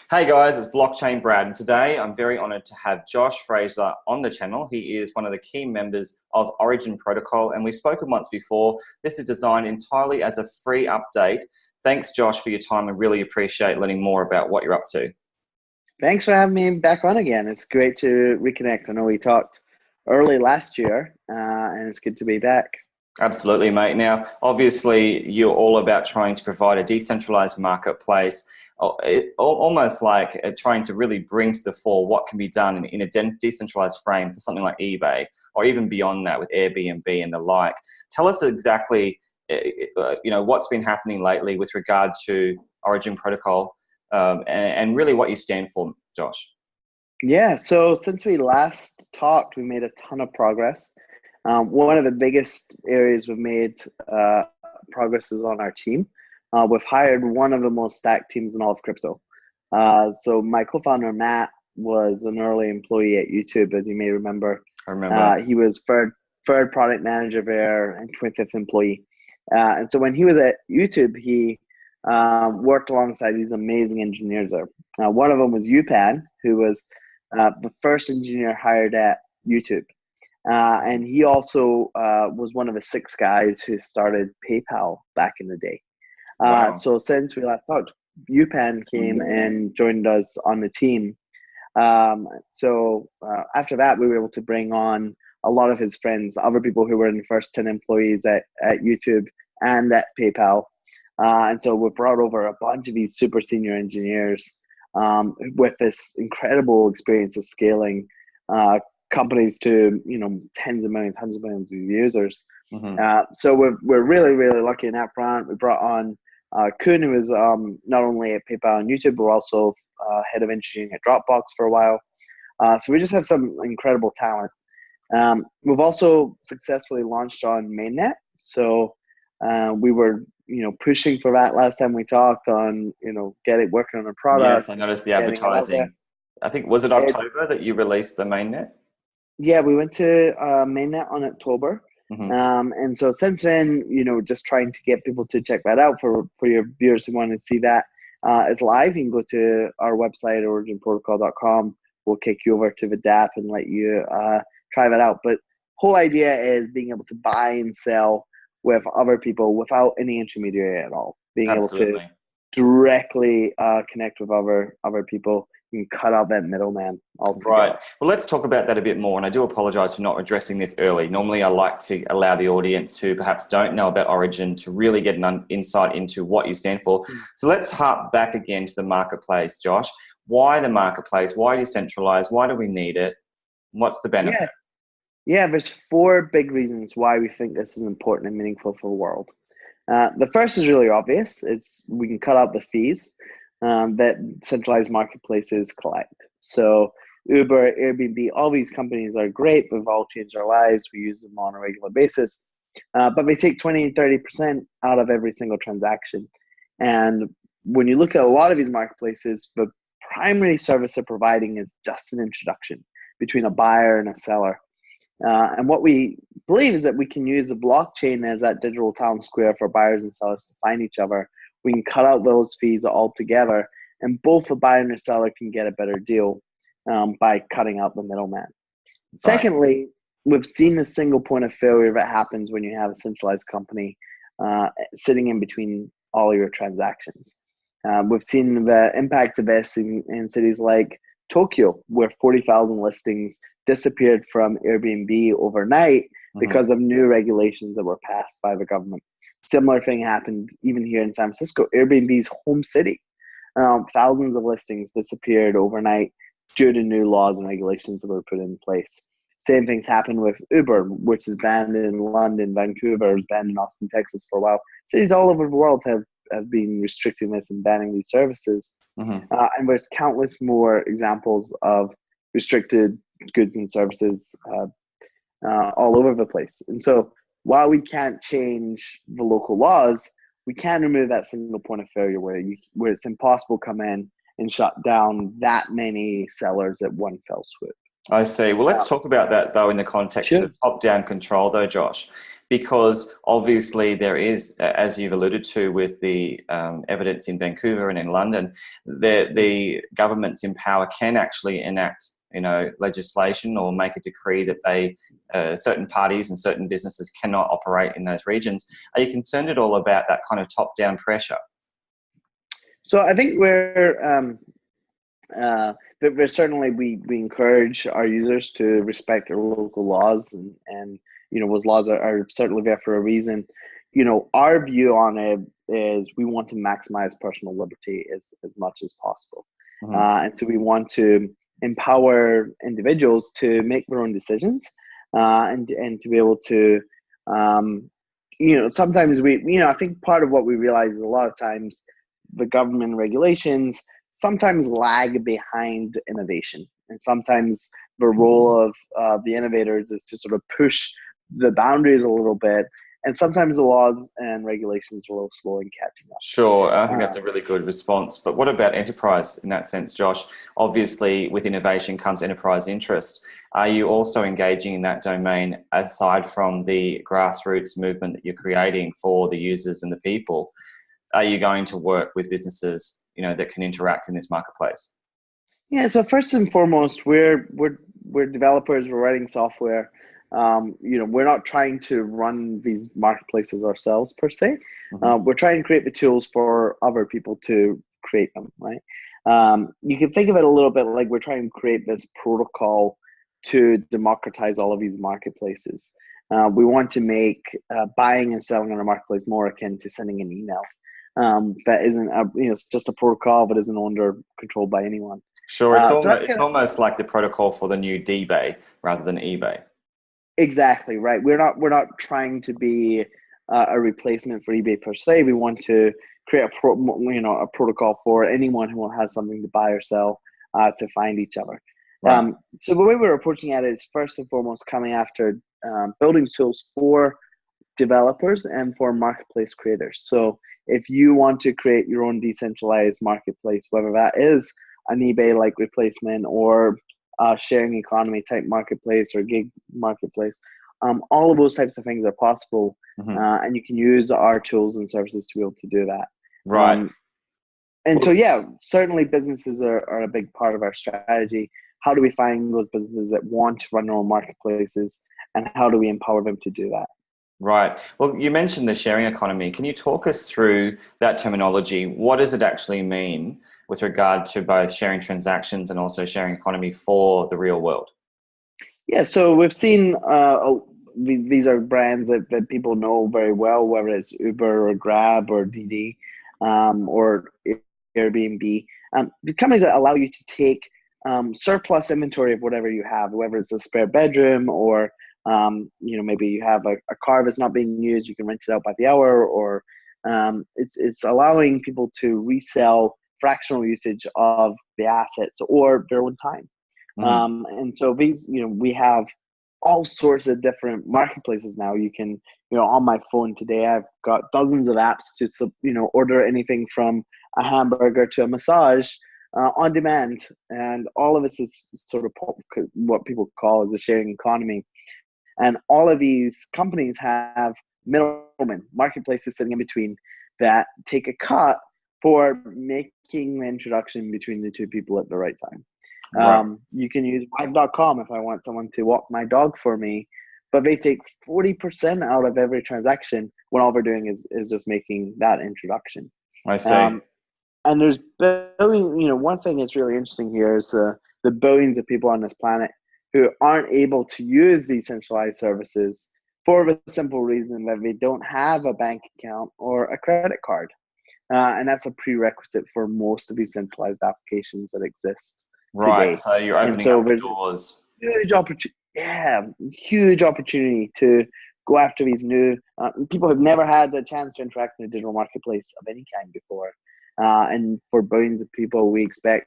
Hey guys, it's BlockchainBrad, and today I'm very honored to have Josh Fraser on the channel. He is one of the key members of Origin Protocol, and we've spoken once before. This is designed entirely as a free update. Thanks, Josh, for your time. I really appreciate learning more about what you're up to. Thanks for having me back on again. It's great to reconnect. I know we talked early last year, and it's good to be back. Absolutely, mate. Now, obviously, you're all about trying to provide a decentralized marketplace, almost like trying to really bring to the fore what can be done in a decentralized frame for something like eBay, or even beyond that with Airbnb and the like. Tell us exactly, what's been happening lately with regard to Origin Protocol, and really what you stand for, Josh. Yeah, so since we last talked, we made a ton of progress. One of the biggest areas we've made progress is on our team. We've hired one of the most stacked teams in all of crypto. So my co-founder, Matt, was an early employee at YouTube, as you may remember. I remember. He was third product manager there and 25th employee. And so when he was at YouTube, he worked alongside these amazing engineers there. One of them was Yupan, who was the first engineer hired at YouTube. And he also was one of the 6 guys who started PayPal back in the day. Wow. So since we last talked, Yupan came and joined us on the team. So after that, we were able to bring on a lot of his friends, other people who were in the first 10 employees at YouTube and at PayPal. And so we brought over a bunch of these super senior engineers with this incredible experience of scaling companies to tens of millions of users. So we're really lucky in that front. We brought on Kun, who was not only at PayPal and YouTube, but also head of engineering at Dropbox for a while. So we just have some incredible talent. We've also successfully launched on mainnet. So we were pushing for that last time we talked on working on a product. Yes, I noticed the advertising. I think, was it October that you released the mainnet? Yeah, we went to mainnet on October. And so since then, just trying to get people to check that out. For your viewers who want to see that, it's live. You can go to our website, originprotocol.com. We'll kick you over to the DApp and let you try that out. But whole idea is being able to buy and sell with other people without any intermediary at all. Being Absolutely. able to directly connect with other people. You can cut out that middleman altogether. Right. Well, let's talk about that a bit more. And I do apologize for not addressing this early. Normally, I like to allow the audience who perhaps don't know about Origin to really get an insight into what you stand for. So let's harp back again to the marketplace, Josh. Why the marketplace? Why decentralized? Why do we need it? What's the benefit? Yeah, there's 4 big reasons why we think this is important and meaningful for the world. The first is really obvious. We can cut out the fees that centralized marketplaces collect. So Uber, Airbnb, all these companies are great. We've all changed our lives. We use them on a regular basis. But they take 20 and 30% out of every single transaction. And when you look at a lot of these marketplaces, the primary service they're providing is just an introduction between a buyer and a seller. And what we believe is that we can use the blockchain as that digital town square for buyers and sellers to find each other. We can cut out those fees altogether, and both the buyer and the seller can get a better deal by cutting out the middleman. Right. Secondly, we've seen the single point of failure that happens when you have a centralized company sitting in between all your transactions. We've seen the impact of this in cities like Tokyo, where 40,000 listings disappeared from Airbnb overnight because of new regulations that were passed by the government. Similar thing happened even here in San Francisco, Airbnb's home city. Thousands of listings disappeared overnight due to new laws and regulations that were put in place. Same things happened with Uber, which is banned in London, Vancouver, is banned in Austin, Texas for a while. Cities all over the world have been restricting this and banning these services. And there's countless more examples of restricted goods and services all over the place. And so while we can't change the local laws, we can remove that single point of failure where it's impossible to come in and shut down that many sellers at one fell swoop. I see. Well, let's talk about that, though, in the context of top-down control, though, Josh. because obviously there is, as you've alluded to with the evidence in Vancouver and in London, the governments in power can actually enact, legislation or make a decree that certain parties and certain businesses cannot operate in those regions. Are you concerned at all about that kind of top-down pressure? So I think but certainly we encourage our users to respect our local laws, and those laws are certainly there for a reason. Our view on it is we want to maximize personal liberty as much as possible. And so we want to empower individuals to make their own decisions, and to be able to, sometimes I think part of what we realize is a lot of times the government regulations sometimes lag behind innovation. And sometimes the role of the innovators is to sort of push the boundaries a little bit. And sometimes the laws and regulations are a little slow in catching up. Sure, I think that's a really good response. But what about enterprise in that sense, Josh? Obviously, with innovation comes enterprise interest. Are you also engaging in that domain aside from the grassroots movement that you're creating for the users and the people? Are you going to work with businesses, that can interact in this marketplace? Yeah. So first and foremost, we're developers. We're writing software. We're not trying to run these marketplaces ourselves per se. We're trying to create the tools for other people to create them. Right. You can think of it a little bit like we're trying to create this protocol to democratize all of these marketplaces. We want to make buying and selling on a marketplace more akin to sending an email. That isn't it's just a protocol, but isn't under controlled by anyone. Sure, it's almost like the protocol for the new D-Bay rather than eBay. Exactly right. We're not trying to be a replacement for eBay per se. We want to create a protocol for anyone who has something to buy or sell to find each other. Right. So the way we're approaching it is first and foremost coming after building tools for developers and for marketplace creators. So if you want to create your own decentralized marketplace, whether that is an eBay-like replacement or a sharing economy type marketplace or gig marketplace, all of those types of things are possible, and you can use our tools and services to be able to do that. Right. So yeah, certainly businesses are a big part of our strategy. How do we find those businesses that want to run their own marketplaces, and how do we empower them to do that? Right. Well, you mentioned the sharing economy. Can you talk us through that terminology? What does it actually mean with regard to both sharing transactions and also sharing economy for the real world? Yeah, so we've seen these are brands that people know very well, whether it's Uber or Grab or DD or Airbnb. These companies that allow you to take surplus inventory of whatever you have, whether it's a spare bedroom or maybe you have a car that's not being used, you can rent it out by the hour, or it's allowing people to resell fractional usage of the assets or their own time. And so these, we have all sorts of different marketplaces now. You can, on my phone today, I've got dozens of apps to, order anything from a hamburger to a massage on demand. And all of this is sort of what people call as a sharing economy. And all of these companies have middlemen, marketplaces sitting in between that take a cut for making the introduction between the two people at the right time. Right. You can use Vibe.com if I want someone to walk my dog for me, but they take 40% out of every transaction when all they're doing is just making that introduction. I see. And there's one thing that's really interesting here is the billions of people on this planet who aren't able to use decentralized services for the simple reason that they don't have a bank account or a credit card. And that's a prerequisite for most of these centralized applications that exist today. Today. So you're opening up the doors. Huge opportunity to go after these new people who've never had the chance to interact in a digital marketplace of any kind before. And for billions of people, we expect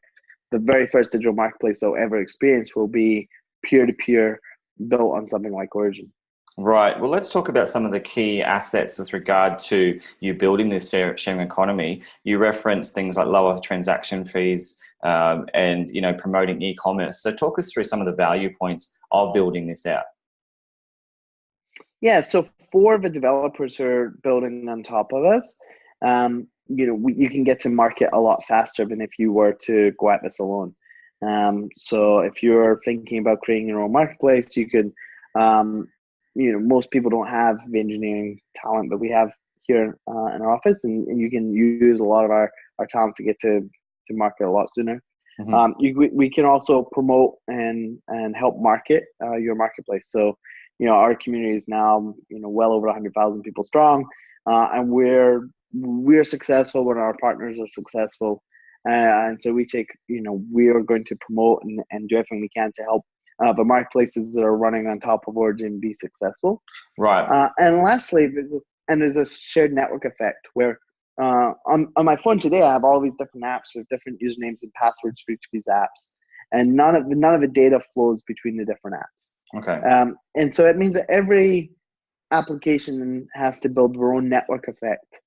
the very first digital marketplace they'll ever experience will be peer-to-peer, built on something like Origin. Right. Well, let's talk about some of the key assets with regard to you building this sharing economy. You referenced things like lower transaction fees and promoting e-commerce. So talk us through some of the value points of building this out. Yeah, so for the developers who are building on top of us, you can get to market a lot faster than if you were to go at this alone. So if you're thinking about creating your own marketplace, you could, most people don't have the engineering talent that we have here in our office, and you can use a lot of our talent to get to market a lot sooner. We can also promote and help market your marketplace. So, our community is now, well over 100,000 people strong, and we're successful when our partners are successful. And so we are going to promote and do everything we can to help the marketplaces that are running on top of Origin be successful. Right. And lastly, there's a shared network effect where on my phone today, I have all these different apps with different usernames and passwords for each of these apps, and none of the data flows between the different apps. Okay. And so it means that every application has to build their own network effect.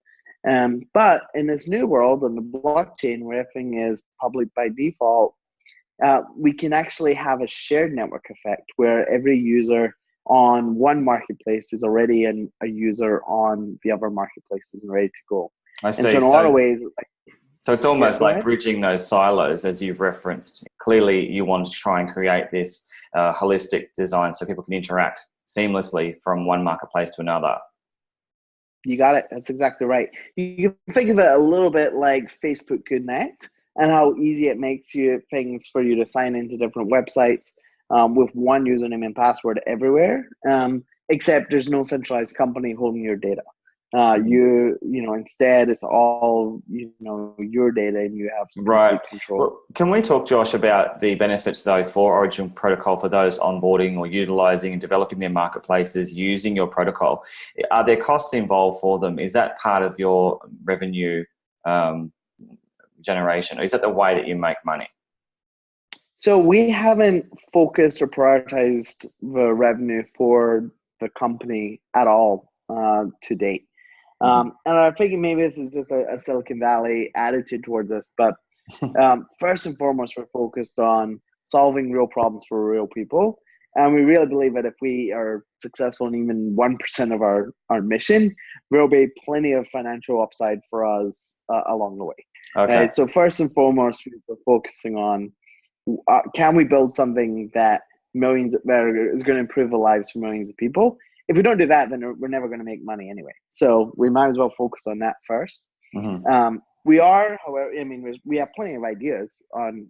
But in this new world, on the blockchain, where everything is public by default, we can actually have a shared network effect where every user on one marketplace is already a user on the other marketplaces and ready to go. I see. And so in a lot of ways, so it's almost like bridging those silos, as you've referenced. Clearly, you want to try and create this holistic design so people can interact seamlessly from one marketplace to another. You got it. That's exactly right. You can think of it a little bit like Facebook Connect and how easy it makes things for you to sign into different websites with one username and password everywhere, except there's no centralized company holding your data. Instead it's all, your data, and you have complete control. Well, can we talk, Josh, about the benefits though for Origin Protocol for those onboarding or utilizing and developing their marketplaces using your protocol? Are there costs involved for them? Is that part of your revenue generation, or is that the way that you make money? So we haven't focused or prioritized the revenue for the company at all to date. And I'm thinking maybe this is just a Silicon Valley attitude towards us, but first and foremost, we're focused on solving real problems for real people. And we really believe that if we are successful in even 1% of our mission, there'll be plenty of financial upside for us along the way. Okay. So first and foremost, we're focusing on can we build something that is going to improve the lives for millions of people? If we don't do that, then we're never going to make money anyway. So we might as well focus on that first. We are, however, we have plenty of ideas on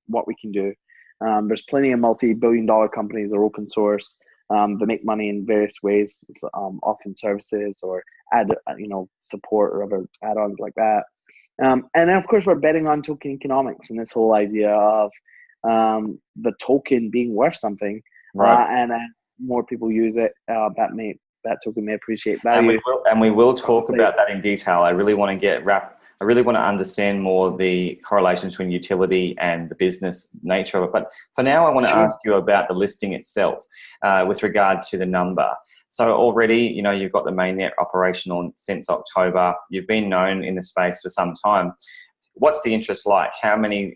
what we can do. There's plenty of multi-billion-dollar companies that are open source that make money in various ways, often services or support or other add-ons like that. And then of course we're betting on token economics and this whole idea of the token being worth something, and more people use it, that token may appreciate value. And we will talk about that in detail. I really want to understand more the correlation between utility and the business nature of it. But for now, I want to ask you about the listing itself with regard to the number. So already, you've got the mainnet operational since October. You've been known in the space for some time. What's the interest like? How many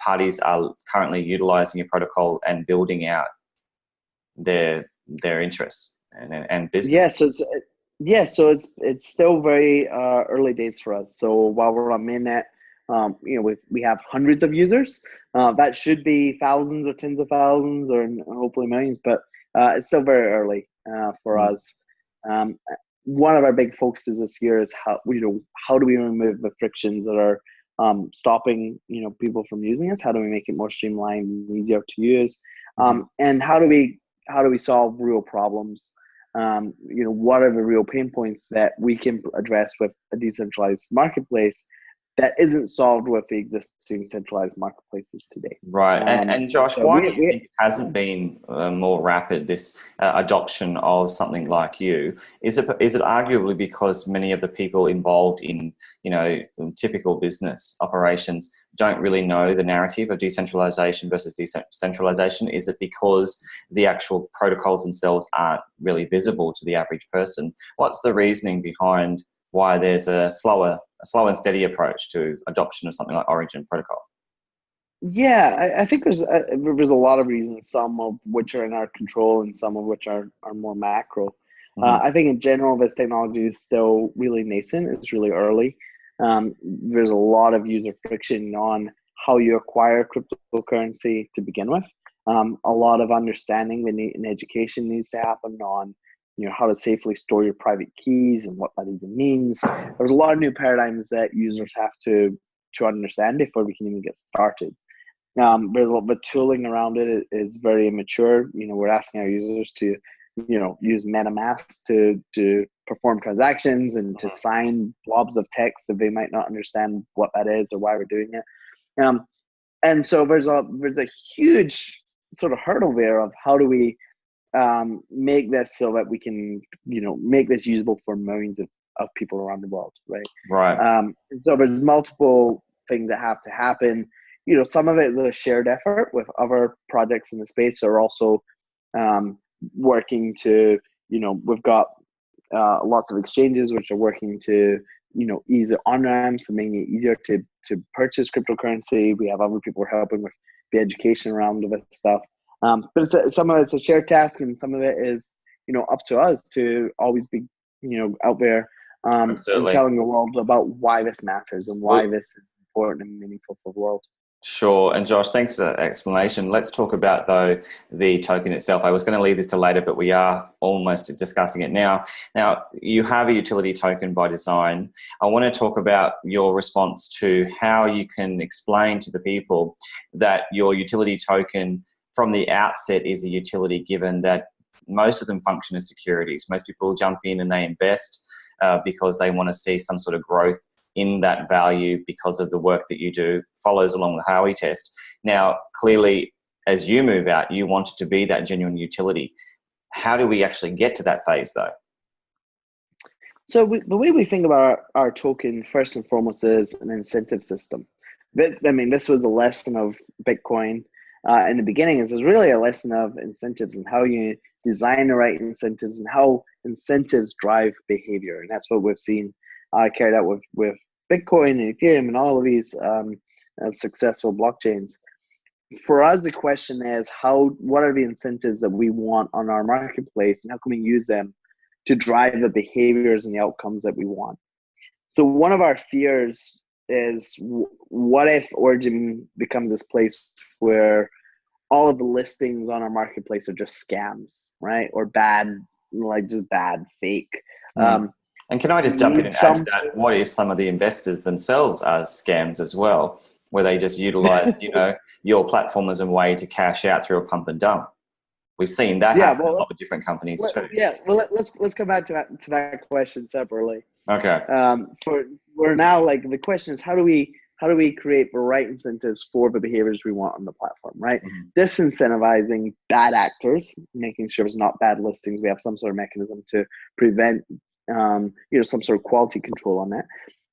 parties are currently utilizing your protocol and building out their interests and business? So it's still very early days for us. So while we're on mainnet, we have hundreds of users. That should be thousands or tens of thousands or hopefully millions, but it's still very early for us. One of our big focuses this year is how do we remove the frictions that are stopping people from using us? How do we make it more streamlined and easier to use? And how do we solve real problems? What are the real pain points that we can address with a decentralized marketplace that isn't solved with the existing centralized marketplaces today? Right. And Josh, why do you think it hasn't been more rapid, this adoption of something like you? Is it arguably because many of the people involved in, typical business operations don't really know the narrative of decentralization versus decentralization? Is it because the actual protocols themselves aren't really visible to the average person? What's the reasoning behind why there's a slow and steady approach to adoption of something like Origin Protocol? Yeah, I think there's a lot of reasons, some of which are in our control and some of which are more macro. Mhm. I think in general, this technology is still really nascent. It's really early. There's a lot of user friction on how you acquire cryptocurrency to begin with. A lot of understanding and education needs to happen on, how to safely store your private keys and what that even means. There's a lot of new paradigms that users have to understand before we can even get started. There's a little bit tooling around it is very immature. We're asking our users to, use MetaMask to perform transactions and to sign blobs of text that they might not understand what that is or why we're doing it. And so there's a huge sort of hurdle there of how do we make this so that we can, make this usable for millions of people around the world, right? Right. And so there's multiple things that have to happen. Some of it is a shared effort with other projects in the space that are also working to, we've got lots of exchanges which are working to, ease the on-ramps and making it easier to purchase cryptocurrency. We have other people helping with the education around this stuff. But some of it's a shared task, and some of it is, up to us to always be, out there and Absolutely. telling the world about why this matters and why this is important and meaningful for the world. Sure. And Josh, thanks for that explanation. Let's talk about, though, the token itself. I was going to leave this to later, but we are almost discussing it now. Now, you have a utility token by design. I want to talk about your response to how you can explain to the people that your utility token from the outset is a utility, given that most of them function as securities. Most people jump in and they invest because they want to see some sort of growth in that value because of the work that you do, follows along the Howey test. Now, clearly, as you move out, you want it to be that genuine utility. How do we actually get to that phase, though? So the way we think about our token, first and foremost, is an incentive system. This was a lesson of Bitcoin in the beginning. Is really a lesson of incentives and how you design the right incentives and how incentives drive behavior. And that's what we've seen carried out with Bitcoin and Ethereum and all of these successful blockchains. For us, the question is what are the incentives that we want on our marketplace, and how can we use them to drive the behaviors and the outcomes that we want? So one of our fears is, what if Origin becomes this place where all of the listings on our marketplace are just scams, right? Or bad, just bad, fake. And can I just jump in and add to that? What if some of the investors themselves are scams as well, where they just utilize, your platform as a way to cash out through a pump and dump? We've seen that happen in a lot of different companies too. Yeah, well, let's come back to that question separately. Okay. We're now, the question is, how do we create the right incentives for the behaviors we want on the platform, right? Mm-hmm. Disincentivizing bad actors, making sure there's not bad listings. We have some sort of mechanism to prevent some sort of quality control on that.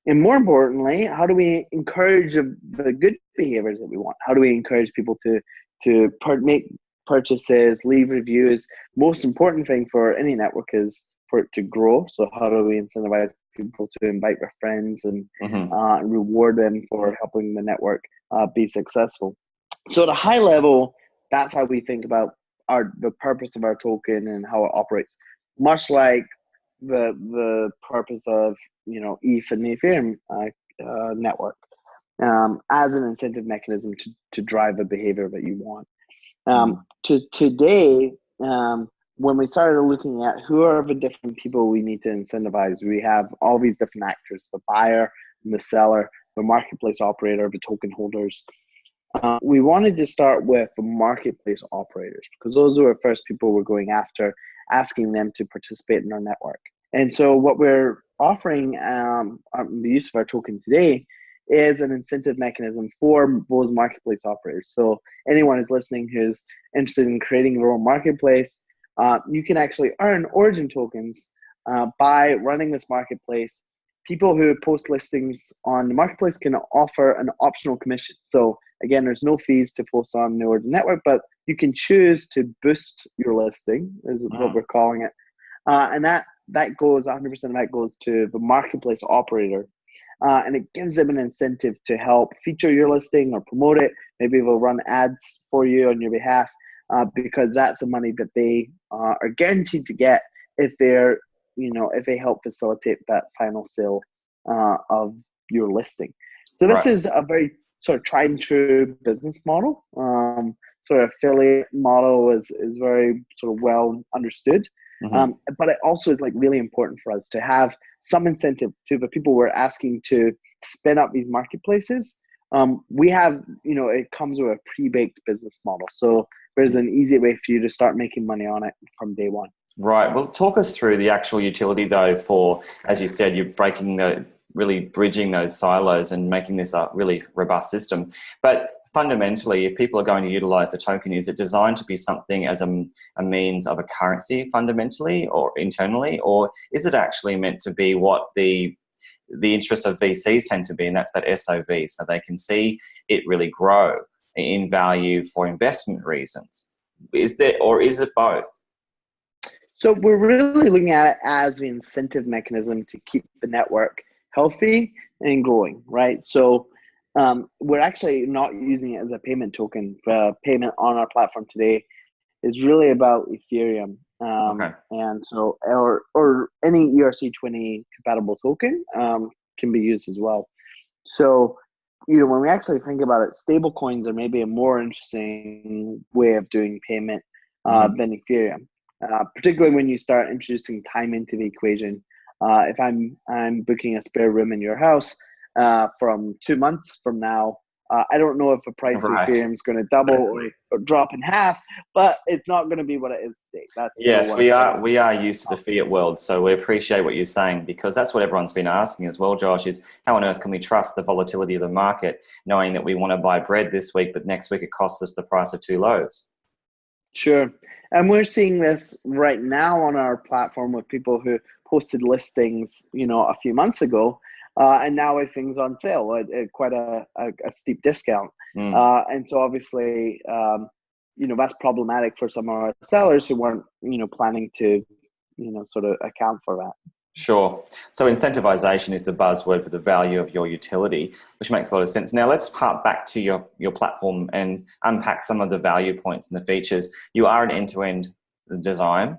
And more importantly, how do we encourage the good behaviors that we want? How do we encourage people to make purchases, leave reviews? Most important thing for any network is for it to grow. So how do we incentivize people to invite their friends and reward them for helping the network be successful? So at a high level, that's how we think about the purpose of our token and how it operates. Much like the purpose of ETH and the Ethereum network as an incentive mechanism to drive the behavior that you want. Today, when we started looking at who are the different people we need to incentivize, we have all these different actors: the buyer, the seller, the marketplace operator, the token holders. We wanted to start with the marketplace operators because those were the first people we're going after, asking them to participate in our network. And so what we're offering, the use of our token today, is an incentive mechanism for those marketplace operators. So anyone who's listening who's interested in creating their own marketplace, you can actually earn Origin tokens by running this marketplace. People who post listings on the marketplace can offer an optional commission. So again, there's no fees to post on the Origin network, but you can choose to boost your listing, is what we're calling it. And that goes, 100% of that goes to the marketplace operator. And it gives them an incentive to help feature your listing or promote it. Maybe they'll run ads for you on your behalf because that's the money that they are guaranteed to get if they're, if they help facilitate that final sale of your listing. So this is a very sort of tried and true business model. Sort of affiliate model is very sort of well understood. But it also is like really important for us to have some incentive to the people we're asking to spin up these marketplaces. We have, it comes with a pre-baked business model. So there's an easy way for you to start making money on it from day one. Right. Well, talk us through the actual utility though for, as you said, you're really bridging those silos and making this a really robust system. But fundamentally, if people are going to utilize the token, is it designed to be something as a means of a currency fundamentally or internally, or is it actually meant to be what the interest of VCs tend to be, and that's that SOV, so they can see it really grow in value for investment reasons? Is it both? So we're really looking at it as the incentive mechanism to keep the network healthy and growing, right? So we're actually not using it as a payment token. Payment on our platform today is really about Ethereum. And so, or any ERC20 compatible token can be used as well. So, when we actually think about it, stable coins are maybe a more interesting way of doing payment than Ethereum. Particularly when you start introducing time into the equation. If I'm booking a spare room in your house from 2 months from now, I don't know if the price of Ethereum is going to double or drop in half, but it's not going to be what it is today. Yes, we are used to the fiat world, so we appreciate what you're saying, because that's what everyone's been asking as well, Josh, is how on earth can we trust the volatility of the market, knowing that we want to buy bread this week, but next week it costs us the price of 2 loaves? Sure. And we're seeing this right now on our platform with people who posted listings, a few months ago, and now everything's on sale at quite a steep discount. And so obviously, that's problematic for some of our sellers who weren't, planning to, sort of account for that. Sure. So incentivization is the buzzword for the value of your utility, which makes a lot of sense. Now let's hark back to your platform and unpack some of the value points and the features. You are an end-to-end design.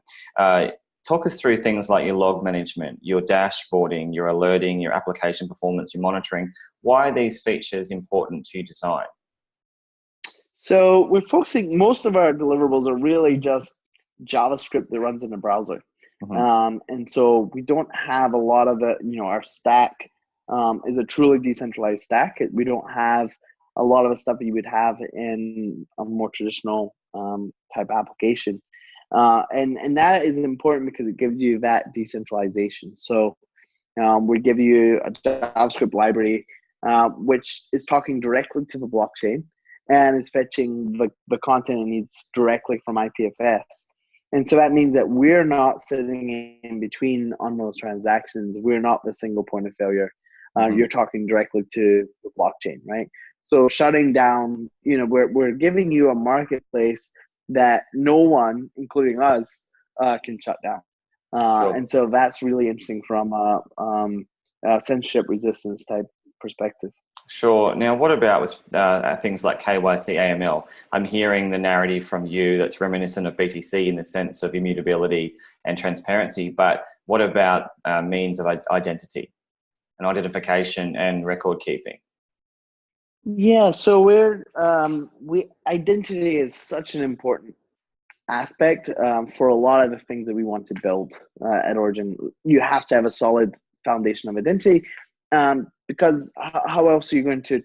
Talk us through things like your log management, your dashboarding, your alerting, your application performance, your monitoring. Why are these features important to design? So we're focusing, most of our deliverables are really just JavaScript that runs in a browser. And so we don't have a lot of the, our stack is a truly decentralized stack. We don't have a lot of the stuff that you would have in a more traditional type application. And that is important because it gives you that decentralization. So we give you a JavaScript library, which is talking directly to the blockchain and is fetching the content it needs directly from IPFS. And so that means that we're not sitting in between on those transactions. We're not the single point of failure. You're talking directly to the blockchain, right? So shutting down, we're giving you a marketplace that no one, including us, can shut down. Sure. And so that's really interesting from a censorship resistance type perspective. Sure. Now, what about with things like KYC, AML? I'm hearing the narrative from you that's reminiscent of BTC in the sense of immutability and transparency, but what about means of identity and identification and record keeping? Yeah, so identity is such an important aspect for a lot of the things that we want to build at Origin. You have to have a solid foundation of identity. Because how else are you going to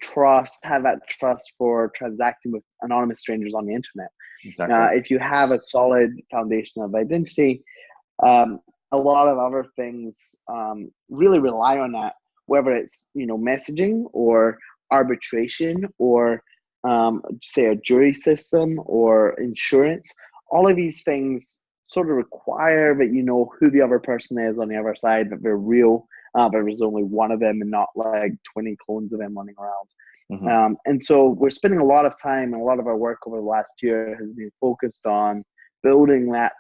have that trust for transacting with anonymous strangers on the internet? Exactly. If you have a solid foundation of identity, a lot of other things really rely on that, whether it's messaging or arbitration or say a jury system or insurance. All of these things sort of require that who the other person is on the other side, that they're real. There's only one of them and not like 20 clones of them running around. And so we're spending a lot of time and a lot of our work over the last year has been focused on building that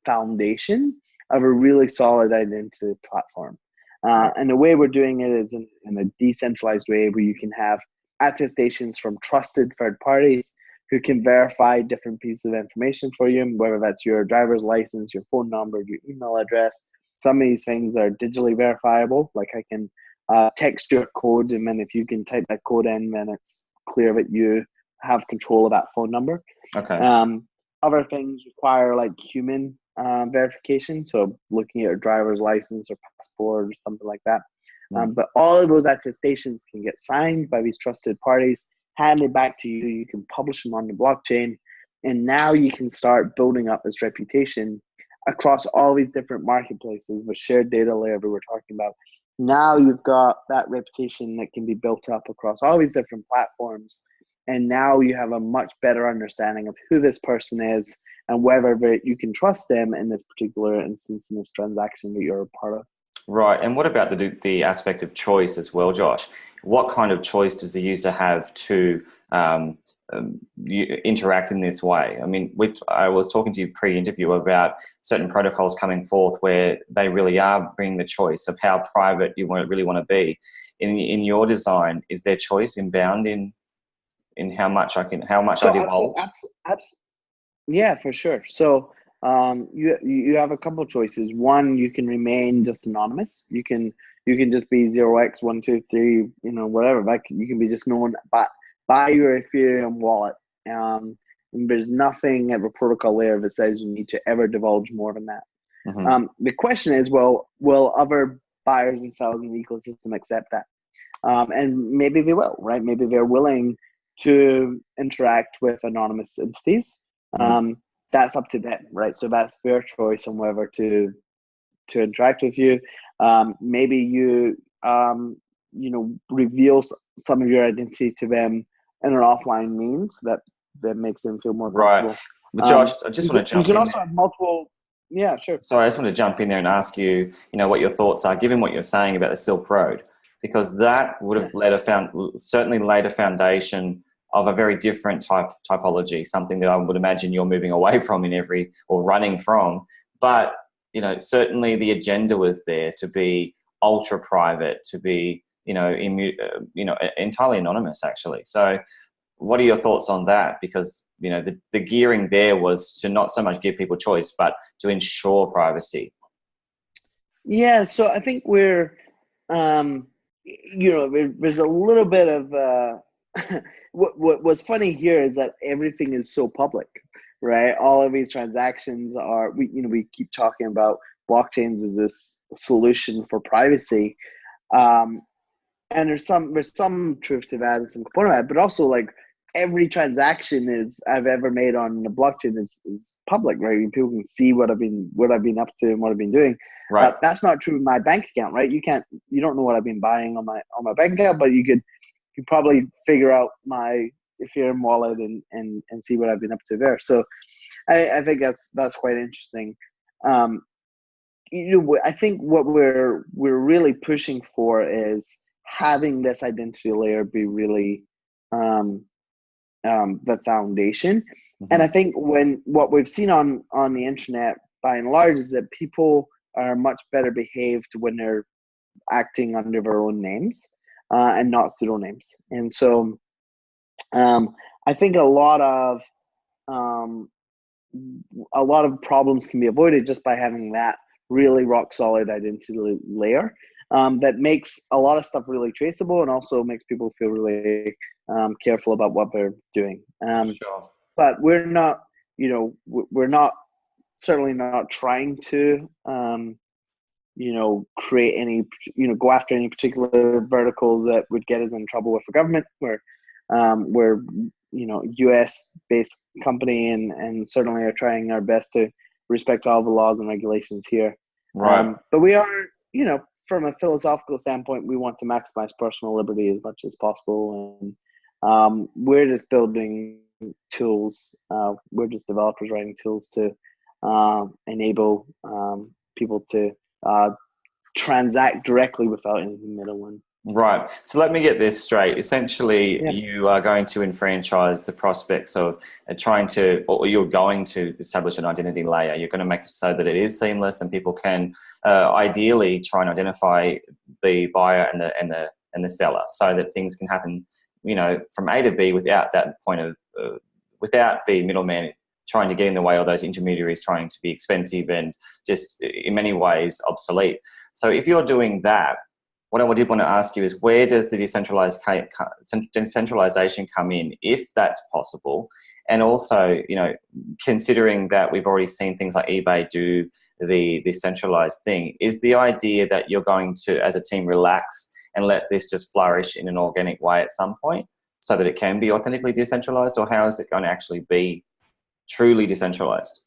foundation of a really solid identity platform. And the way we're doing it is in a decentralized way where you can have attestations from trusted third parties who can verify different pieces of information for you, whether that's your driver's license, your phone number, your email address. Some of these things are digitally verifiable. Like I can text your code, and then if you can type that code in, then it's clear that you have control of that phone number. Okay. Other things require like human verification, so looking at your driver's license or passport or something like that. But all of those attestations can get signed by these trusted parties, handed back to you. You can publish them on the blockchain, and now you can start building up this reputation across all these different marketplaces, the shared data layer that we're talking about. Now you've got that reputation that can be built up across all these different platforms, and now you have a much better understanding of who this person is and whether you can trust them in this particular instance, in this transaction that you're a part of. Right. And what about the aspect of choice as well, Josh? What kind of choice does the user have to interact in this way? I mean, I was talking to you pre-interview about certain protocols coming forth where they really are bringing the choice of how private you really want to be. In your design, is there choice inbound in how much I divulge? Yeah, for sure. So you have a couple of choices. One, you can remain just anonymous. You can just be 0x123, whatever. Like you can be just known by your Ethereum wallet. And there's nothing at the protocol layer that says you need to ever divulge more than that. Mm-hmm. The question is, will other buyers and sellers in the ecosystem accept that? And maybe they will, right? Maybe they're willing to interact with anonymous entities. That's up to them, right? So that's their choice on whether to interact with you. Maybe you reveal some of your identity to them in an offline means that makes them feel more comfortable. Right. But Josh, I just want to jump in. You can also have multiple. Yeah, sure. Sorry, I just want to jump in there and ask you, what your thoughts are, given what you're saying about the Silk Road, because that would have certainly laid a foundation of a very different typology, something that I would imagine you're moving away from or running from. But, certainly the agenda was there to be ultra private, to be, entirely anonymous actually. So what are your thoughts on that? Because, the gearing there was to not so much give people choice, but to ensure privacy. Yeah. So I think we're, there's a little bit of, what's funny here is that everything is so public, right? All of these transactions are, we keep talking about blockchains as this solution for privacy. And there's some truth to that and some component of that, but also like every transaction I've ever made on the blockchain is public, right? People can see what I've been up to and what I've been doing. Right. That's not true with my bank account, right? You don't know what I've been buying on my bank account, but you probably figure out my Ethereum wallet and see what I've been up to there. So I think that's quite interesting. I think what we're really pushing for is having this identity layer be really the foundation. Mm-hmm. And I think what we've seen on the internet by and large is that people are much better behaved when they're acting under their own names and not pseudonyms. And so I think a lot of problems can be avoided just by having that really rock solid identity layer that makes a lot of stuff really traceable and also makes people feel really careful about what they're doing. Sure. But we're not, certainly not trying to, create any, go after any particular verticals that would get us in trouble with the government. We're US based company and certainly are trying our best to respect all the laws and regulations here. Right. But we are, from a philosophical standpoint, we want to maximize personal liberty as much as possible. And we're just building tools. We're just developers writing tools to enable people to transact directly without any middleman. Right. So let me get this straight. Essentially, you are going to enfranchise the prospects of you're going to establish an identity layer. You're going to make it so that it is seamless and people can ideally try and identify the buyer and the seller so that things can happen, from A to B without that point of without the middleman trying to get in the way, or those intermediaries trying to be expensive and just in many ways obsolete. So if you're doing that, what I did want to ask you is, where does the decentralization come in, if that's possible? And also, you know, considering that we've already seen things like eBay do the decentralized thing, is the idea that you're going to, as a team, relax and let this just flourish in an organic way at some point so that it can be authentically decentralized? Or how is it going to actually be truly decentralized?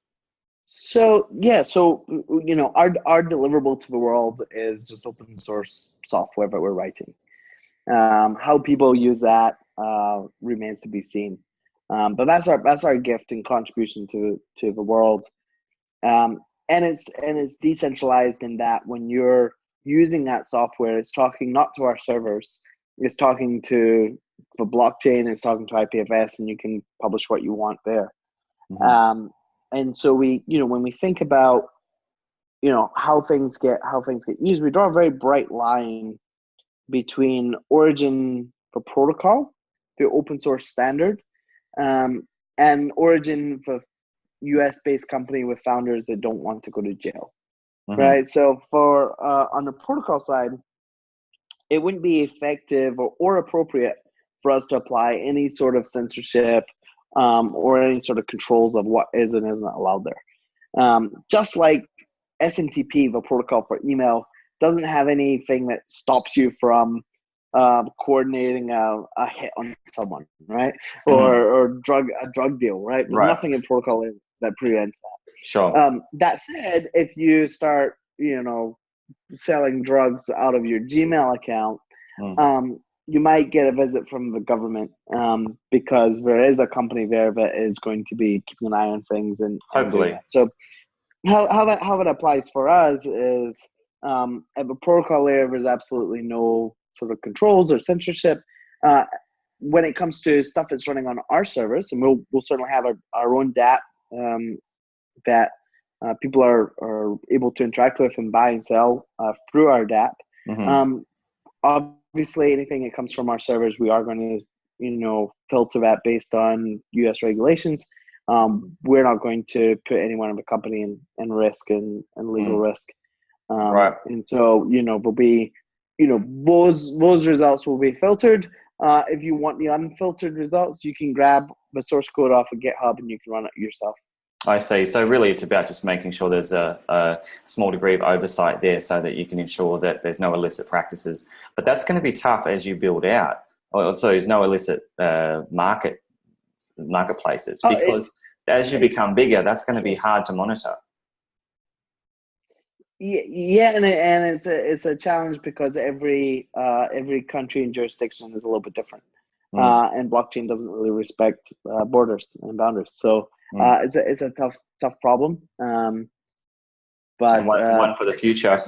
So yeah, so you know, our deliverable to the world is just open source software that we're writing. How people use that remains to be seen. But that's our gift and contribution to the world. And it's decentralized in that when you're using that software, it's talking not to our servers, it's talking to the blockchain, it's talking to IPFS, and you can publish what you want there. Mm-hmm. And so we, you know, when we think about, you know, how things get used, we draw a very bright line between origin for protocol, the open source standard, and origin for US-based company with founders that don't want to go to jail, mm-hmm. right? So for on the protocol side, it wouldn't be effective or appropriate for us to apply any sort of censorship or any sort of controls of what is and isn't allowed there. Just like SMTP, the protocol for email, doesn't have anything that stops you from coordinating a hit on someone, right? Mm-hmm. or a drug deal, right? There's nothing in protocol that prevents that. Sure. That said, if you start, you know, selling drugs out of your Gmail account, you might get a visit from the government because there is a company there that is going to be keeping an eye on things and hopefully. So how that applies for us is at the protocol layer, there's absolutely no sort of controls or censorship. When it comes to stuff that's running on our servers, and we'll certainly have our own DApp that people are able to interact with and buy and sell through our DApp. Mm-hmm. Obviously, anything that comes from our servers, we are going to, you know, filter that based on US regulations. We're not going to put anyone in the company in risk and legal risk. And so, you know, there'll be, you know, those results will be filtered. If you want the unfiltered results, you can grab the source code off of GitHub and you can run it yourself. I see. So really it's about just making sure there's a small degree of oversight there so that you can ensure that there's no illicit practices. But that's going to be tough as you build out. So there's no illicit marketplaces, because as you become bigger, that's going to be hard to monitor. Yeah, and it's a challenge because every country and jurisdiction is a little bit different, and blockchain doesn't really respect borders and boundaries. So it's a tough problem. But and one for the future.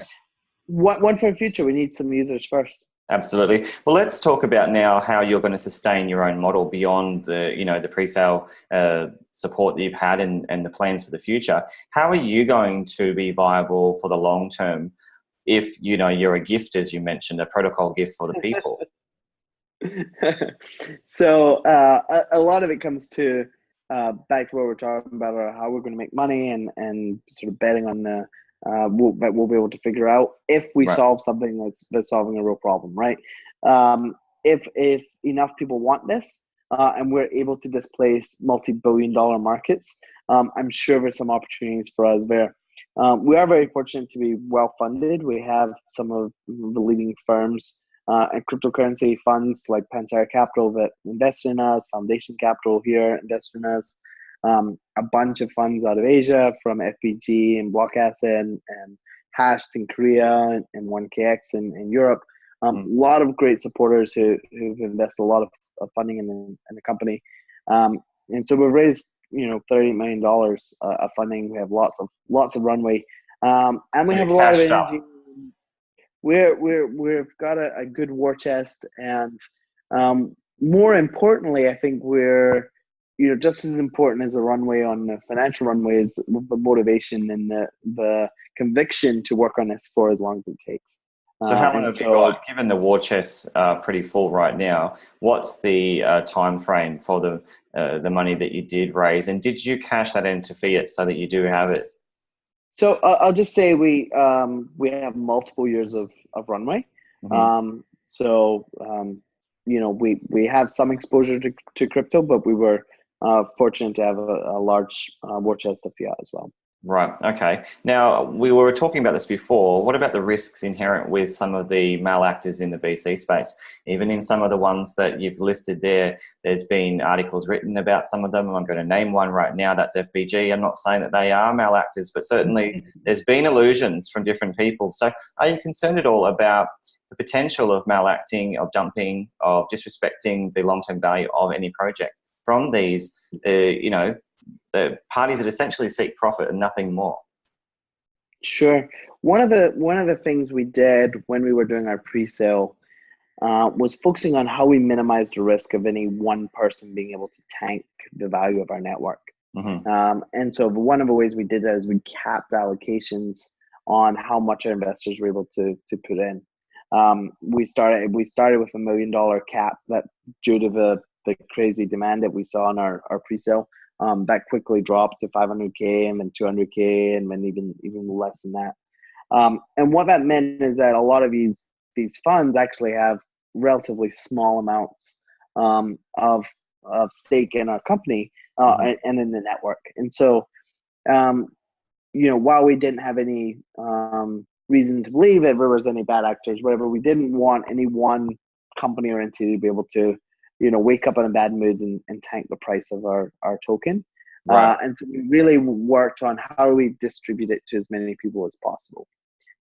One for the future. We need some users first. Absolutely. Well, let's talk about now how you're going to sustain your own model beyond the, you know, the pre-sale support that you've had and the plans for the future. How are you going to be viable for the long term if, you know, you're a gift, as you mentioned, a protocol gift for the people? So a lot of it comes to back to what we're talking about, how we're going to make money and sort of betting on the that we'll be able to figure out if we solve something that's solving a real problem, right? If enough people want this and we're able to displace multi-billion-dollar markets, I'm sure there's some opportunities for us there. We are very fortunate to be well-funded. We have some of the leading firms and cryptocurrency funds like Pantera Capital that invest in us, Foundation Capital here invest in us. A bunch of funds out of Asia from FBG and Block Asset and Hashed in Korea and 1KX in Europe. A lot of great supporters who've invested a lot of funding in the company. And so we've raised, you know, $38 million of funding. We have lots of runway. And so we have a lot of energy. We've got a good war chest, and more importantly, I think we're, you know, just as important as the runway on the financial runway is the motivation and the conviction to work on this for as long as it takes. So how long And have you so got? Given the war chests are pretty full right now, what's the time frame for the money that you did raise, and did you cash that into fiat so that you do have it? So I'll just say we have multiple years of runway. Hmm. We have some exposure to crypto, but we were fortunate to have a large war chest of fiat as well. Right. Okay. Now, we were talking about this before. What about the risks inherent with some of the malactors in the VC space? Even in some of the ones that you've listed there, there's been articles written about some of them. I'm going to name one right now. That's FBG. I'm not saying that they are malactors, but certainly there's been illusions from different people. So are you concerned at all about the potential of malacting, of dumping, of disrespecting the long-term value of any project from these, the parties that essentially seek profit and nothing more? Sure. One of the things we did when we were doing our pre-sale was focusing on how we minimize the risk of any one person being able to tank the value of our network. Mm-hmm. And so one of the ways we did that is we capped allocations on how much our investors were able to put in. We started with $1 million cap that, due to the crazy demand that we saw in our pre-sale, that quickly dropped to 500K and then 200K and then even less than that. And what that meant is that a lot of these funds actually have relatively small amounts of stake in our company and in the network. And so, while we didn't have any reason to believe if there was any bad actors, whatever, we didn't want any one company or entity to be able to, wake up in a bad mood and tank the price of our token. Right. And so we really worked on how do we distribute it to as many people as possible.